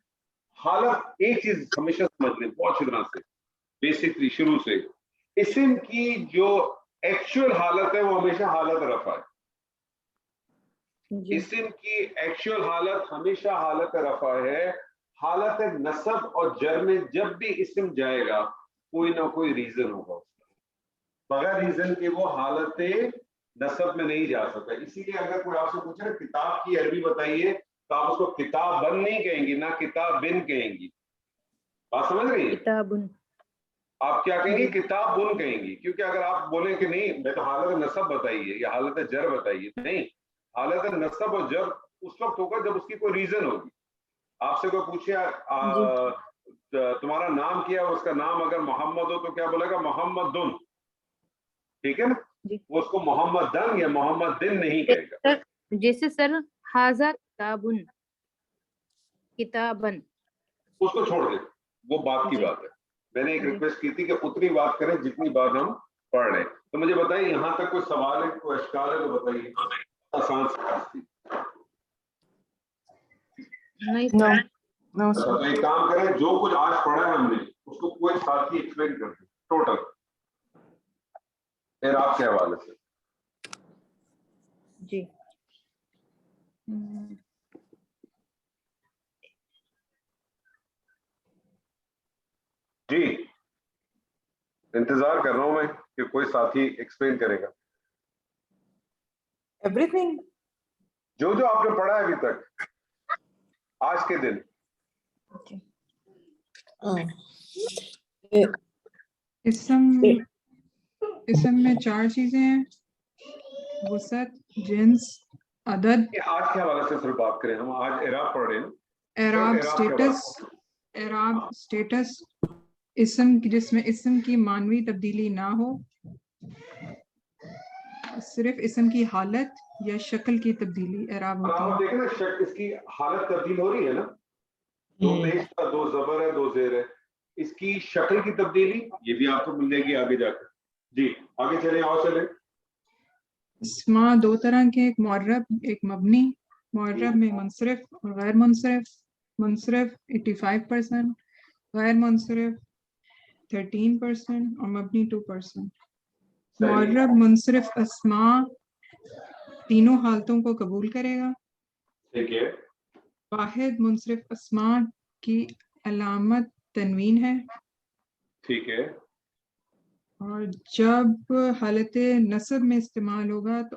حالت ایک چیز ہمیشہ سمجھ لیں بہت اچھی طرح سے، بیسکلی شروع سے، اسم کی جو ایکچوئل حالت ہے وہ ہمیشہ حالت رفع ہے. جی اسم کی ایکچوئل حالت ہمیشہ حالت رفع ہے. حالت نصب اور جر میں جب بھی اسم جائے گا کوئی نہ کوئی ریزن ہوگا اس کا، بغیر ریزن کے وہ حالت نصب میں نہیں جا سکتا. اسی لیے اگر کوئی آپ سے پوچھے نا کتاب کی عربی بتائیے تو آپ اس کو کتاب بن نہیں کہیں گی، نہ کتاب بن کہیں گی. بات سمجھ رہی ہیں؟ کتابن. آپ کیا کہیں گی؟ کتاب بن کہیں گی. کیونکہ اگر آپ بولیں کہ نہیں میں تو حالت نصب بتائیے یا حالت جر بتائیے، نہیں، حالت نصب اور جر اس وقت ہوگا جب اس کی کوئی ریزن ہوگی. آپ سے کوئی پوچھے تمہارا نام کیا ہے، اس کا نام اگر محمد ہو تو کیا بولے گا؟ محمد دن، ٹھیک ہے نا. جی وہ اس کو محمد دن یا محمد دن نہیں کہے گا. جیسے سر حاضہ کتابن، کتابن. اس کو چھوڑ دیں، وہ بات کی جی بات ہے. میں نے ایک جی ریکویسٹ کی تھی کہ اتنی بات کریں جتنی بات ہم پڑھ رہے ہیں. تو مجھے بتائیے یہاں تک کوئی سوال ہے، کوئی اشکال ہے تو بتائیے. آسان سے نہیں No, سر. no, اچھا sir. تو ایک کام کریں، جو کچھ آج پڑھا ہے ہم نے اس کو کوئی ساتھی ایکسپلین کر دیں ٹوٹل، پھر آپ کے حوالے سے. جی جی انتظار کر رہا ہوں میں کہ کوئی ساتھی ایکسپلین کرے گا Everything. جو جو آپ نے پڑھا ہے ابھی تک آج کے دن. اسم میں چار چیزیں ہیں: وسعت، جنس، عدد. آج کے حوالے سے صرف بات کریں، ہم آج اعراب پڑھ رہے ہیں. اعراب اعراب کے اسٹیٹس، اعراب اسٹیٹس اسم جس میں اسم کی معنوی تبدیلی نہ ہو، صرف اسم کی حالت یا شکل کی تبدیلی اعراب ہوتی آپ ہے. دیکھیں نا اس کی حالت تبدیل ہو رہی ہے نا، دو پیش کا، دو زبر ہے، دو زیر ہے. اس کی شکل کی تبدیلی یہ بھی آپ کو مل جائے گی آگے جا کر. جی آگے چلیں، اور چلیں. اسما دو طرح کے، ایک معرب ایک مبنی. معرب میں منصرف اور غیر منصرف. منصرف 85%، غیر منصرف 13% اور مبنی 2%. معرب منصرف اسما تینوں حالتوں کو قبول کرے گا. ٹھیک ہے. واحد منصرف اسما کی علامت تنوین ہے، ٹھیک ہے. اور جب حالت نصب میں استعمال ہوگا تو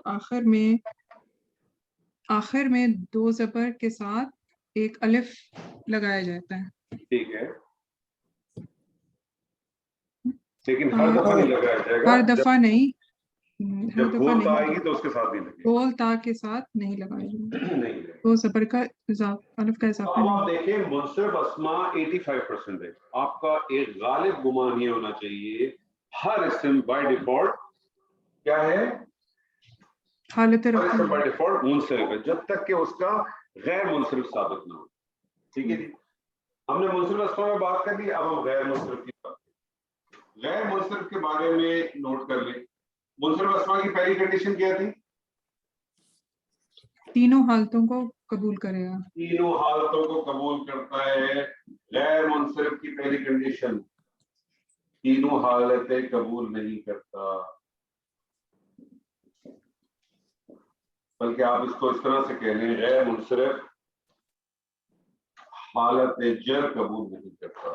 آخر میں دو زبر کے ساتھ ایک الف لگایا جاتا ہے. ٹھیک ہے، لیکن ہر دفعہ نہیں لگایا جائے گا. ہر دفعہ نہیں، ہر جب دفعہ گول تا نہیں، آئے گی تو اس کے ساتھ نہیں لگے گی. گول تا کے ساتھ نہیں لگایا جائے گا. نہیں لگے گی. دو زبر کا الف کا اضافہ اب آپ نہیں. دیکھیں منصرف اسما 85% ہے. آپ کا ایک غالب گمان یہ ہونا چاہیے ہر اسم بائی ڈیفالٹ کیا ہے؟ حالت ہر رفع اسم بائی ڈیفالٹ منصرف ہے جب تک کہ اس کا غیر منصرف ثابت نہ ہو. ٹھیک ہے جی، ہم نے منصرف اسما میں بات کر لی، اب ہم غیر منصرف کی بات کریں. غیر منصرف کے بارے میں نوٹ کر لیں. منصرف اسما کی پہلی کنڈیشن کیا تھی؟ تینوں حالتوں کو قبول کرے گا. تینوں حالتوں کو قبول کرتا ہے. غیر منصرف کی پہلی کنڈیشن تینوں حالتیں قبول نہیں کرتا، بلکہ آپ اس کو اس طرح سے کہہ لیں غیر منصرف حالت جر قبول نہیں کرتا.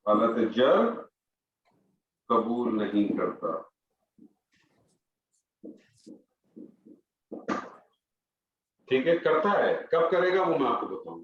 حالت جر قبول نہیں کرتا. ٹھیک ہے، کرتا ہے، کب کرے گا وہ میں آپ کو بتاؤں.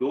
2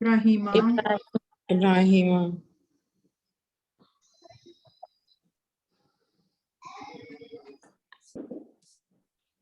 Ibrahima, Ibrahima,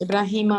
Ibrahima,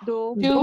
2 two,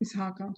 Ishaqa,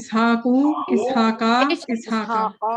Ishaqu, Ishaqa, Ishaqa. Ishaqa,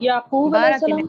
Yaqub 12 alayhi salam,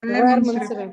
Ghair munsarif,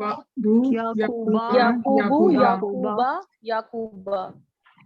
Yaquba, Yaqubu, Yaquba. Yaquba,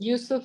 Yusuf,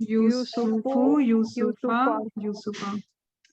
Yusufu, Yusufa, Yusufa.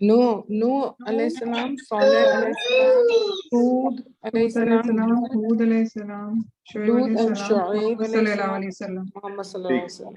Nuh alayhi salam, Saleh alayhi salam, Hud alayhi salam, Hud alayhi salam, Shuaib Lut alayhi and salam, Shu'aib Muhammad alayhi sallallahu salam, alayhi wasallam. Muhammad sallallahu alaihi wasallam.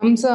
Hamza,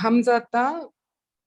Hamzata,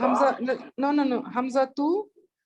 Hamza, no, Hamzatu,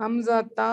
Hamzata,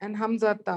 and hamzata.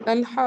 Talha,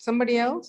somebody else?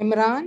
Imran,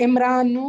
Imranu,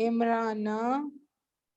Imrana,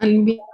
Anbiya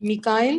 Mikail,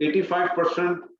85%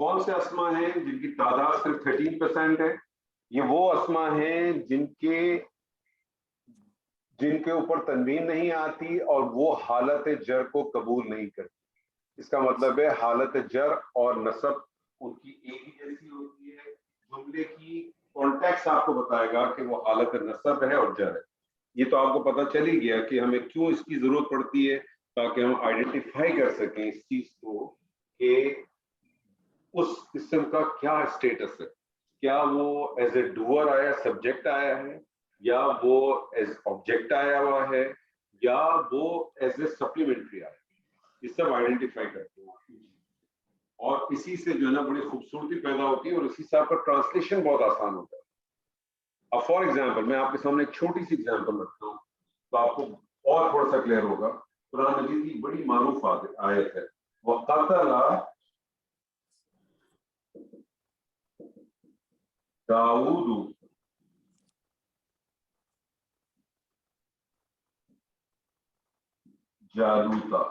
کون سے اسما ہیں جن کی تعداد صرف 13% ہے؟ یہ وہ اسما ہیں جن کے اوپر تنوین نہیں آتی اور وہ حالت جر کو قبول نہیں کرتی. اس کا مطلب ہے حالت جر اور نصب ان کی ایک ہی جیسی ہوتی ہے. جملے کی کانٹیکسٹ آپ کو بتائے گا کہ وہ حالت نصب ہے اور جر ہے. یہ تو آپ کو پتہ چل ہی گیا کہ ہمیں کیوں اس کی ضرورت پڑتی ہے, تاکہ ہم آئیڈینٹیفائی کر سکیں اس چیز کو کہ اس اسم کا کیا اسٹیٹس ہے. کیا وہ ایز اے ڈوور آیا, سبجیکٹ آیا ہے, یا وہ ایز آبجیکٹ آیا ہوا ہے, یا وہ ایز اے سپلیمنٹری آیا ہے. یہ سب آئیڈینٹیفائی کرتے ہیں اور اسی سے جو ہے نا بڑی خوبصورتی پیدا ہوتی ہے اور اسی سے آپ کا ٹرانسلیشن بہت آسان ہوتا ہے. اب فار ایگزامپل میں آپ کے سامنے ایک چھوٹی سی ایگزامپل رکھتا ہوں تو آپ کو اور تھوڑا سا کلیئر ہوگا. قرآن مجید کی بڑی معروف آیت ہے, وَقَتَلَ داؤد جالوتا.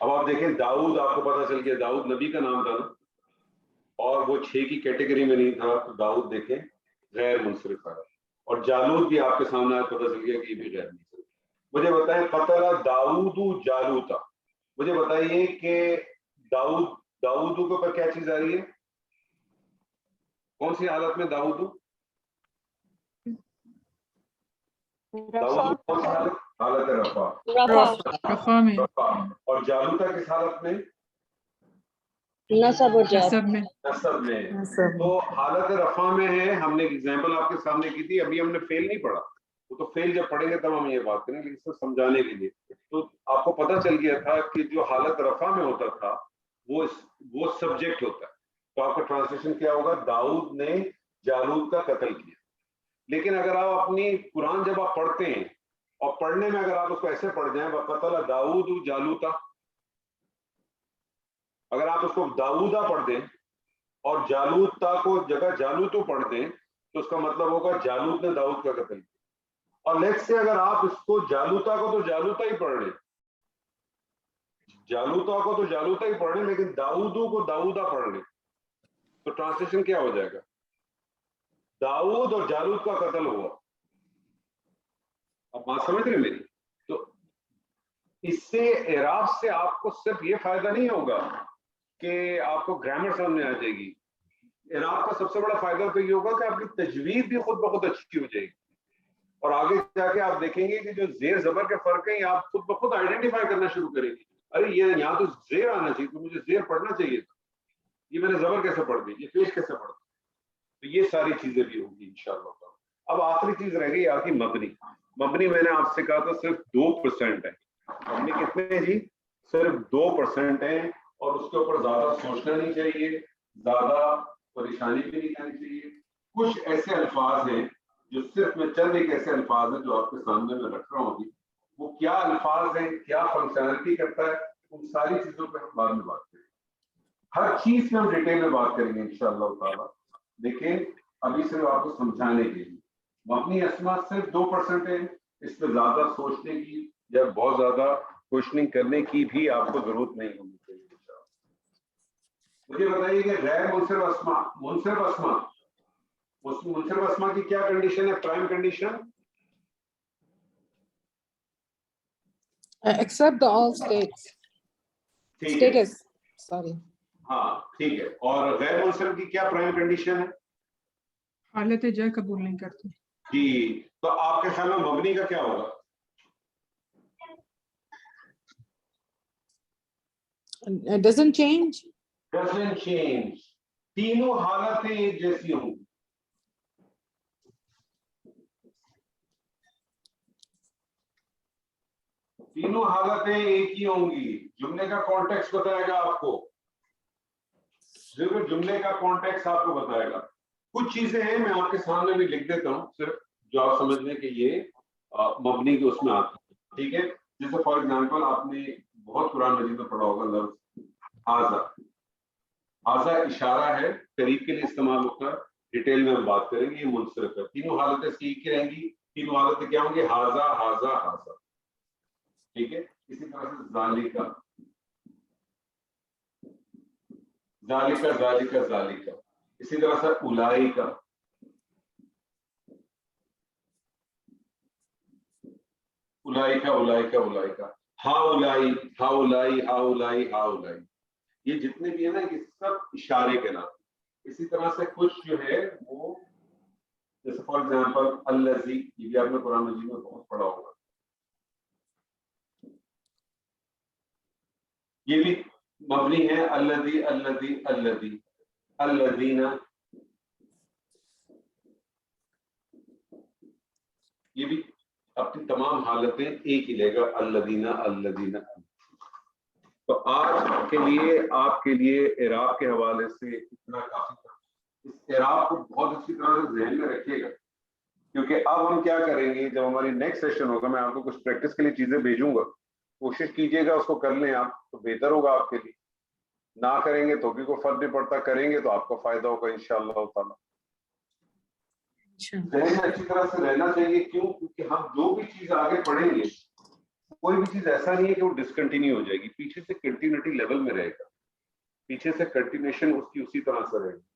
اب آپ دیکھیں داؤد, آپ کو پتا چل گیا داؤد نبی کا نام تھا نا, اور وہ 6 کی کیٹیگری میں نہیں تھا, تو داؤد دیکھیں غیر منصرف ہے. اور جالوت بھی آپ کے سامنے پتا چل گیا کہ یہ بھی غیر منصرف. مجھے بتائیں قتل داؤد جالوتا, مجھے بتائیے کہ داؤد کے اوپر کیا چیز آ رہی ہے, کون سی حالت میں داؤد کون سی حالت, حالت رفع, رفع میں, اور جالوتا کس حالت میں, نصب و جر. نصب میں. تو حالت رفع میں ہے. ہم نے ایک ایگزامپل آپ کے سامنے کی تھی, ابھی ہم نے فیل نہیں پڑھا, وہ تو فیل جب پڑھیں گے تب ہم یہ بات کریں گے, اس کو سمجھانے کے لیے. تو آپ کو پتہ چل گیا تھا کہ جو حالت رفع میں ہوتا تھا وہ سبجیکٹ ہوتا ہے. تو آپ کا ٹرانسلیشن کیا ہوگا, داؤد نے جالوت کا قتل کیا. لیکن اگر آپ اپنی قرآن جب آپ پڑھتے ہیں اور پڑھنے میں اگر آپ اس کو ایسے پڑھ جائیں وَقَتَلَ داؤد جالوتا, اگر آپ اس کو داؤدا پڑھ دیں اور جالوتا کو جگہ جالوتو پڑھ دیں تو اس کا مطلب ہوگا جالوت نے داؤد کا قتل کیا. اور لیٹ سے اگر آپ اس کو جالوتا کو تو جالوتا ہی پڑھ لیں, جالوتا کو تو جالوتا ہی پڑھ لیں, لیکن داؤدو کو داؤدا پڑھ لیں, تو ٹرانسلیشن کیا ہو جائے گا, داؤد اور جالوت کا قتل ہوا. اب بات سمجھ رہے میری؟ تو اس سے اعراب سے آپ کو صرف یہ فائدہ نہیں ہوگا کہ آپ کو گرامر سامنے آ جائے گی. اعراب کا سب سے بڑا فائدہ تو یہ ہوگا کہ آپ کی تجوید بھی خود بخود اچھی ہو جائے گی, اور آگے جا کے آپ دیکھیں گے کہ جو زیر زبر کے فرق ہیں آپ خود بخود آئیڈینٹیفائی کرنا شروع کریں گے. ارے یہ یہاں تو زیر آنا چاہیے, تو مجھے زیر پڑھنا چاہیے تھا, یہ میں نے زبر کیسے پڑھ دی, یہ پیش کیسے پڑھ دی. تو یہ ساری چیزیں بھی ہوگی انشاءاللہ. اب آخری چیز رہ گئی آپ کی مبنی. مبنی میں نے آپ سے کہا تھا صرف 2% ہے. مبنی کتنے ہیں جی, صرف 2% ہیں, اور اس کے اوپر زیادہ سوچنا نہیں چاہیے, زیادہ پریشانی بھی نہیں کرنی چاہیے. کچھ ایسے الفاظ ہیں جو صرف میں چند ایک ایسے الفاظ ہیں جو آپ کے سامنے میں رکھ رہا ہوں, وہ کیا الفاظ ہیں, کیا فنکشنالٹی کرتا ہے, ان ساری چیزوں پہ ہم بعد میں بات کریں گے. ہر چیز میں ہم ڈیٹیل میں بات کریں گے انشاءاللہ تعالیٰ. لیکن ابھی صرف آپ کو سمجھانے کے لیے مبنی اسما صرف 2% ہے. اس پہ زیادہ سوچنے کی یا بہت زیادہ کوشچننگ کرنے کی بھی آپ کو ضرورت نہیں ہونی چاہیے. مجھے بتائیے کہ غیر منصرف اسما, منصرف اسما کی کیا کنڈیشن ہے, prime condition, Except the all states. ٹھیک ہے, Status. Sorry. ہاں ٹھیک ہے. اور غیر منصرف کی کیا پرائم کنڈیشن ہے, حالت جر قبول نہیں کرتی. جی. تو آپ کے خیال میں مبنی کا کیا ہوگا, It doesn't change. doesn't change. تینوں حالتیں ایک جیسی ہوں گی. تینوں حالتیں ایک ہی ہوں گی. جملے کا کانٹیکسٹ بتائے گا آپ کو, صرف جملے کا کانٹیکسٹ آپ کو بتائے گا. کچھ چیزیں ہیں میں آپ کے سامنے بھی لکھ دیتا ہوں صرف جو آپ سمجھ لیں کہ یہ مبنی کے اس میں آتا ہے. ٹھیک ہے, جیسے فار ایگزامپل آپ نے بہت قرآن مجید میں پڑھا ہوگا لفظ حاذا. حاذا اشارہ ہے, قریب کے لیے استعمال ہوتا ہے. ڈیٹیل میں ہم بات کریں گے. یہ منصرف ہے. تینوں حالتیں سیکھ کے رہیں گی. تینوں حالتیں کیا ہوں گی, حاذا حاذا حاذا. ٹھیک ہے. اسی طرح سے ذالکا, ذالکا ذالکا ذالکا. اسی طرح سے اولائکا, اولائکا اولائکا اولائکا. ہاؤلائی ہاؤلائی ہاؤلائی ہاؤلائی, یہ جتنے بھی ہیں نا یہ سب اشارے کے نام. اسی طرح سے کچھ جو ہے وہ جیسے فار ایگزامپل الذی, یہ بھی آپ نے قرآن مجید میں بہت پڑھا ہوگا. یہ بھی مبنی ہے الذی الذی الذی. الذین, یہ بھی اپنی تمام حالتیں ایک ہی لے گا الذین الذین. تو آج کے لیے اعراب کے حوالے سے اتنا کافی تھا. اس اعراب کو بہت اچھی طرح سے ذہن میں رکھیے گا, کیونکہ اب ہم کیا کریں گے, جب ہماری نیکسٹ سیشن ہوگا میں آپ کو کچھ پریکٹس کے لیے چیزیں بھیجوں گا, کوشش کیجیے گا اس کو کر لیں آپ, تو بہتر ہوگا آپ کے لیے. نہ کریں گے تو بھی کوئی فرق نہیں پڑتا, کریں گے تو آپ کو فائدہ ہوگا انشاءاللہ تعالی. ذہن میں اچھی طرح سے رہنا چاہیے. کیوں؟ کیونکہ ہم جو بھی چیز آگے پڑھیں گے کوئی بھی چیز ایسا نہیں ہے کہ وہ ڈسکنٹینیو ہو جائے گی, پیچھے سے کنٹینیوٹی لیول میں رہے گا, پیچھے سے کنٹینیوشن اس کی اسی طرح سے رہے گی.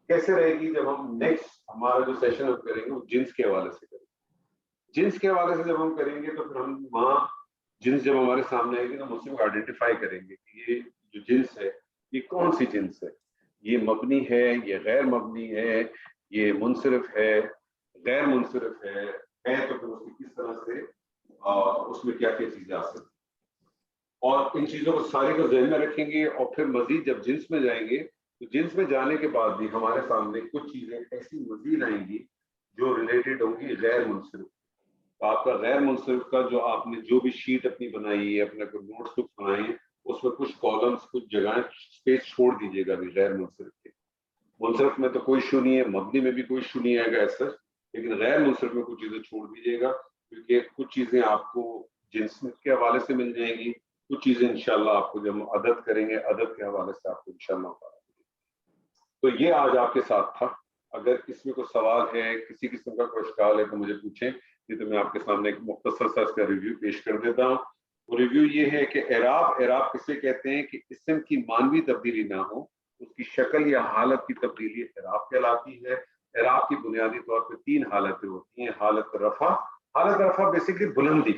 کیسے رہے گی؟ جب ہم نیکسٹ ہمارا جو سیشن ہم کریں گے وہ جنس کے حوالے سے کریں گے. جنس کے حوالے سے جب ہم کریں گے تو پھر ہم وہاں جنس جب ہمارے سامنے آئے گی تو ہم اس کو آئیڈینٹیفائی کریں گے کہ یہ جو جنس ہے یہ کون سی جنس ہے, یہ مبنی ہے, یہ غیر مبنی ہے, یہ منصرف ہے, غیر منصرف ہے تو پھر اس کی کس طرح سے اس میں کیا کیا چیزیں آ سکتی. اور ان چیزوں کو سارے کو ذہن میں رکھیں گے. اور پھر مزید جب جنس میں جائیں گے تو جنس میں جانے کے بعد بھی ہمارے سامنے کچھ چیزیں ایسی مزید آئیں گی جو ریلیٹڈ ہوں گی غیر منصرف. آپ کا غیر منصرف کا جو آپ نے جو بھی شیٹ اپنی بنائی ہے, اپنے کوئی نوٹس بک بنائے ہیں, اس میں کچھ کالمس کچھ جگہیں اسپیس چھوڑ دیجیے گا بھی غیر منصرف کے. منصرف میں تو کوئی ایشو نہیں ہے, مبنی میں بھی کوئی ایشو نہیں آئے گا ایسا, لیکن غیر منصرف میں کچھ چیزیں چھوڑ دیجیے گا, کیونکہ کچھ چیزیں آپ کو جنس کے حوالے سے مل جائیں گی, کچھ چیزیں انشاءاللہ آپ کو جب ہم عدد کریں گے عدد کے حوالے سے آپ کو انشاءاللہ ہوگا. تو یہ آج آپ کے ساتھ تھا. اگر اس میں کوئی سوال ہے, کسی قسم کا کوئی اشکال ہے تو مجھے پوچھیں, نہیں تو میں آپ کے سامنے ایک مختصر سا اس کا ریویو پیش کر دیتا ہوں. وہ ریویو یہ ہے کہ اعراب کسے کہتے ہیں کہ اسم کی مانوی تبدیلی نہ ہو, اس کی شکل یا حالت کی تبدیلی اعراب کہلاتی ہے. اعراب کی بنیادی طور پہ 3 حالتیں ہوتی ہیں. حالت رفع بیسیکلی بلندی,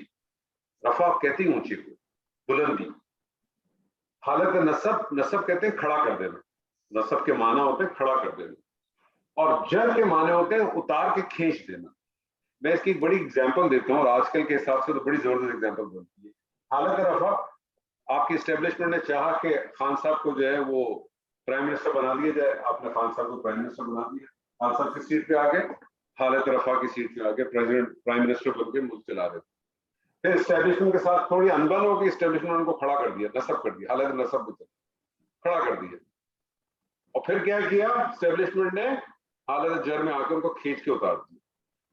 رفع کہتی ہیں اونچی کو, بلندی. حالت نصب کہتے ہیں کھڑا کر دینا, نصب کے معنی ہوتے ہیں کھڑا کر دینا, اور جر کے معنی ہوتے ہیں اتار کے کھینچ دینا. میں اس کی ایک بڑی اگزامپل دیتا ہوں, اور آج کل کے حساب سے تو بڑی زبردست اگزامپل بنتی ہے. حالت رفع, آپ کی اسٹیبلشمنٹ نے چاہا کہ خان صاحب کو جو ہے وہ پرائم منسٹر بنا دیا جائے, آپ نے خان صاحب کو پرائم منسٹر بنا دیا, خان صاحب کی سیٹ پہ آ گئے, حالت رفع کی سیٹ پہ آ گئے, پرائم منسٹر بن کے ملک چلا دیتے. پھر اسٹیبلشمنٹ کے ساتھ تھوڑی انبن ہو گئی, اسٹیبلشمنٹ کو کھڑا کر دیا, نصب کر دیا, حالت نصب کھڑا کر دیا. اور پھر کیا اسٹیبلشمنٹ نے حالت جر میں آ کے ان کو کھینچ کے اتار دیا.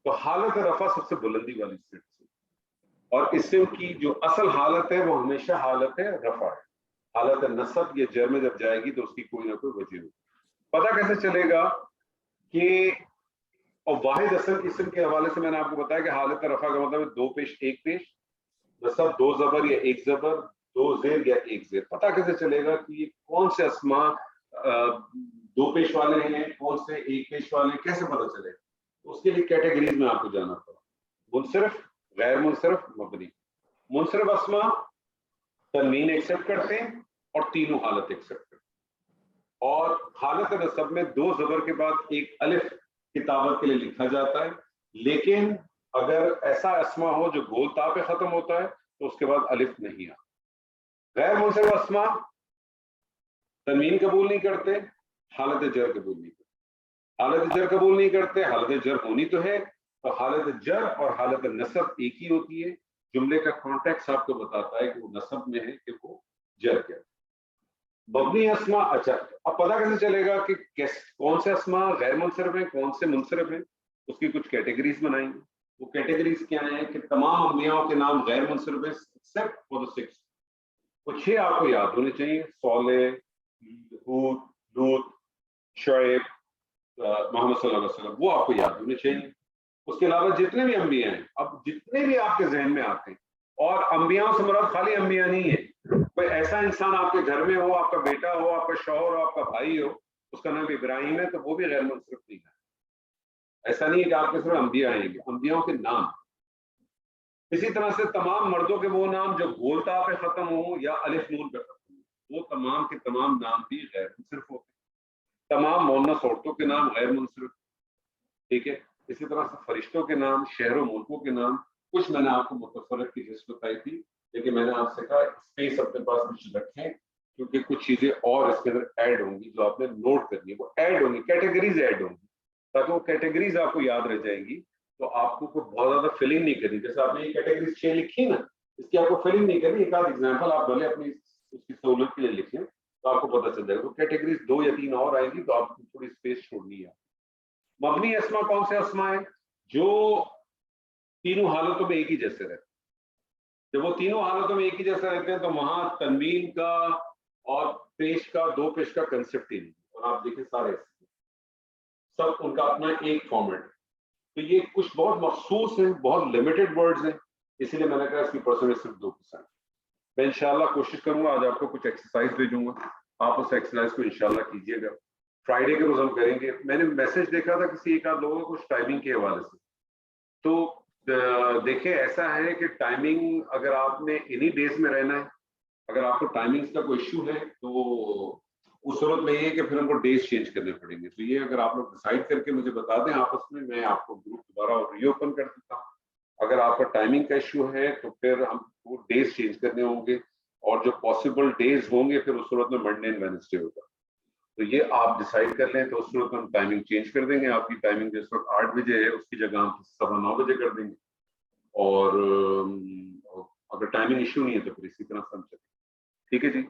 تو حالت رفع سب سے بلندی والی سیٹ سے, اور اسم کی جو اصل حالت ہے وہ ہمیشہ حالت رفع ہے. حالت نصب یا جر میں جب جائے گی تو اس کی کوئی نہ کوئی وجہ ہوگی. پتہ کیسے چلے گا کہ, اور واحد اصل اسم کے حوالے سے میں نے آپ کو بتایا کہ حالت رفع کا مطلب ہے 2 پیش 1 پیش, نصب 2 زبر یا 1 زبر, 2 زیر یا 1 زیر. پتہ کیسے چلے گا کہ یہ کون سے اسماء 2 پیش والے ہیں, کون سے 1 پیش والے ہیں, کیسے پتہ چلے گا؟ اس کے لیے کیٹیگریز میں آپ کو جانا پڑا. منصرف, غیر منصرف, مبنی. منصرف اسماء تنوین ایکسپٹ کرتے ہیں اور تینوں حالت ایکسپٹ کرتے ہیں. اور حالت نصب میں 2 زبر کے بعد 1 الف کتابت کے لیے لکھا جاتا ہے, لیکن اگر ایسا اسماء ہو جو گول تا پہ ختم ہوتا ہے تو اس کے بعد الف نہیں آتا. غیر منصرف اسماء تنوین قبول نہیں کرتے, حالت جر قبول نہیں کرتے. حالت جر قبول نہیں کرتے, حالت جر ہونی تو ہے, تو حالت جر اور حالت نصب ایک ہی ہوتی ہے. جملے کا کانٹیکس آپ کو بتاتا ہے کہ وہ نصب میں ہے کہ وہ جر کیا. مبنی اسماء, اچھا اب پتہ کیسے چلے گا کہ کون سے اسماء غیر منصرف ہیں, کون سے منصرف ہیں؟ اس کی کچھ کیٹیگریز بنائیں گے. وہ کیٹیگریز کیا ہیں کہ تمام انبیاء کے نام غیر منصرف ہیں ایکسپٹ فار دی 6. وہ 6 آپ کو یاد ہونے چاہیے, صالح, ہود, لوط, شعیب, محمد صلی اللہ علیہ وسلم, وہ آپ کو یاد ہونے چاہیے. اس کے علاوہ جتنے بھی انبیاء ہیں, اب جتنے بھی آپ کے ذہن میں آتے ہیں, اور انبیاء سے مراد خالی انبیاء نہیں ہے, کوئی ایسا انسان آپ کے گھر میں ہو, آپ کا بیٹا ہو, آپ کا شوہر ہو, آپ کا بھائی ہو, اس کا نام ابراہیم ہے, تو وہ بھی غیر منصرف نہیں ہے. ایسا نہیں ہے کہ آپ کے صرف انبیاء آئیں گے, انبیاء کے نام. اسی طرح سے تمام مردوں کے وہ نام جو گولتا پہ ختم ہوں یا الف نون پہ ختم ہوں, وہ تمام کے تمام نام بھی غیر منصرف ہوتے ہیں. تمام مؤنث عورتوں کے نام غیر منصرف, ٹھیک ہے. اسی طرح سے فرشتوں کے نام, شہر و ملکوں کے نام, کچھ میں نے آپ کو متفرق کی لسٹ بتائی تھی, لیکن میں نے آپ سے کہا اسپیس اپنے پاس کچھ رکھیں, کیونکہ کچھ چیزیں اور اس کے اندر ایڈ ہوں گی جو آپ نے نوٹ کرنی ہے. وہ ایڈ ہوں گی, کیٹیگریز ایڈ ہوں گی, تاکہ وہ کیٹیگریز آپ کو یاد رہ جائیں گی, تو آپ کو کوئی بہت زیادہ فلنگ نہیں کرنی. جیسے آپ نے یہ کیٹیگریز 6 لکھی نا, اس کی آپ کو فلنگ نہیں کرنی. ایک آدھ ایگزامپل آپ بھلے اپنی اس کی سہولت کے لیے لکھیں تو آپ کو پتہ چل جائے گا. تو کیٹیگریز 2 یا 3 اور آئیں گی, تو آپ کو تھوڑی اسپیس چھوڑنی ہے. مبنی اسما کون سے اسما ہیں؟ جو تینوں حالتوں میں ایک ہی جیسے رہتے ہیں. جب وہ تینوں حالتوں میں ایک ہی جیسے رہتے ہیں تو وہاں تنوین کا اور پیش کا, دو پیش کا کنسپٹ ہی نہیں. اور آپ دیکھیں سارے سب ان کا اپنا ایک فارمیٹ ہے. تو یہ کچھ بہت مخصوص ہیں, بہت لمیٹڈ ورڈز ہیں, اسی لیے میں نے کہا اس کی پرسنٹیج صرف 2%. میں انشاءاللہ کوشش کروں گا, آج آپ کو کچھ ایکسرسائز بھیجوں گا, آپ اس ایکسرسائز کو انشاءاللہ کیجیے گا. فرائیڈے کے روز ہم کریں گے. میں نے میسج دیکھا تھا کسی ایک آدھ لوگوں کو کچھ ٹائمنگ کے حوالے سے, تو دیکھیں ایسا ہے کہ ٹائمنگ اگر آپ نے انہی ڈیز میں رہنا ہے, اگر آپ کو ٹائمنگز کا کوئی ایشو ہے تو اس صورت میں یہ ہے کہ پھر ہم کو ڈیز چینج کرنے پڑیں گے. تو یہ اگر آپ لوگ ڈیسائیڈ کر کے مجھے بتا دیں آپس میں آپ کو گروپ دوبارہ ری اوپن کر دیتا ہوں. اگر آپ کا ٹائمنگ کا ایشو ہے تو پھر ہم وہ ڈیز چینج کرنے ہوں گے, اور جو پاسبل ڈیز ہوں گے پھر اس صورت میں منڈے اینڈ وینسڈے ہوگا. تو یہ آپ ڈیسائیڈ کر لیں, تو اس صورت میں ہم ٹائمنگ چینج کر دیں گے. آپ کی ٹائمنگ جس وقت 8 بجے ہے اس کی جگہ ہم 9:15 بجے کر دیں گے. اور اگر ٹائمنگ ایشو نہیں ہے تو پھر اسی طرح سے ہم چلیں. ٹھیک ہے جی.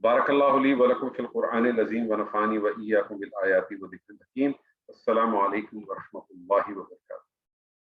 بارک اللہ لی ولکم فی القرآن العظیم ونفعنی وإیاکم بالآیات والذکر الحکیم. السلام علیکم ورحمۃ اللہ وبرکاتہ.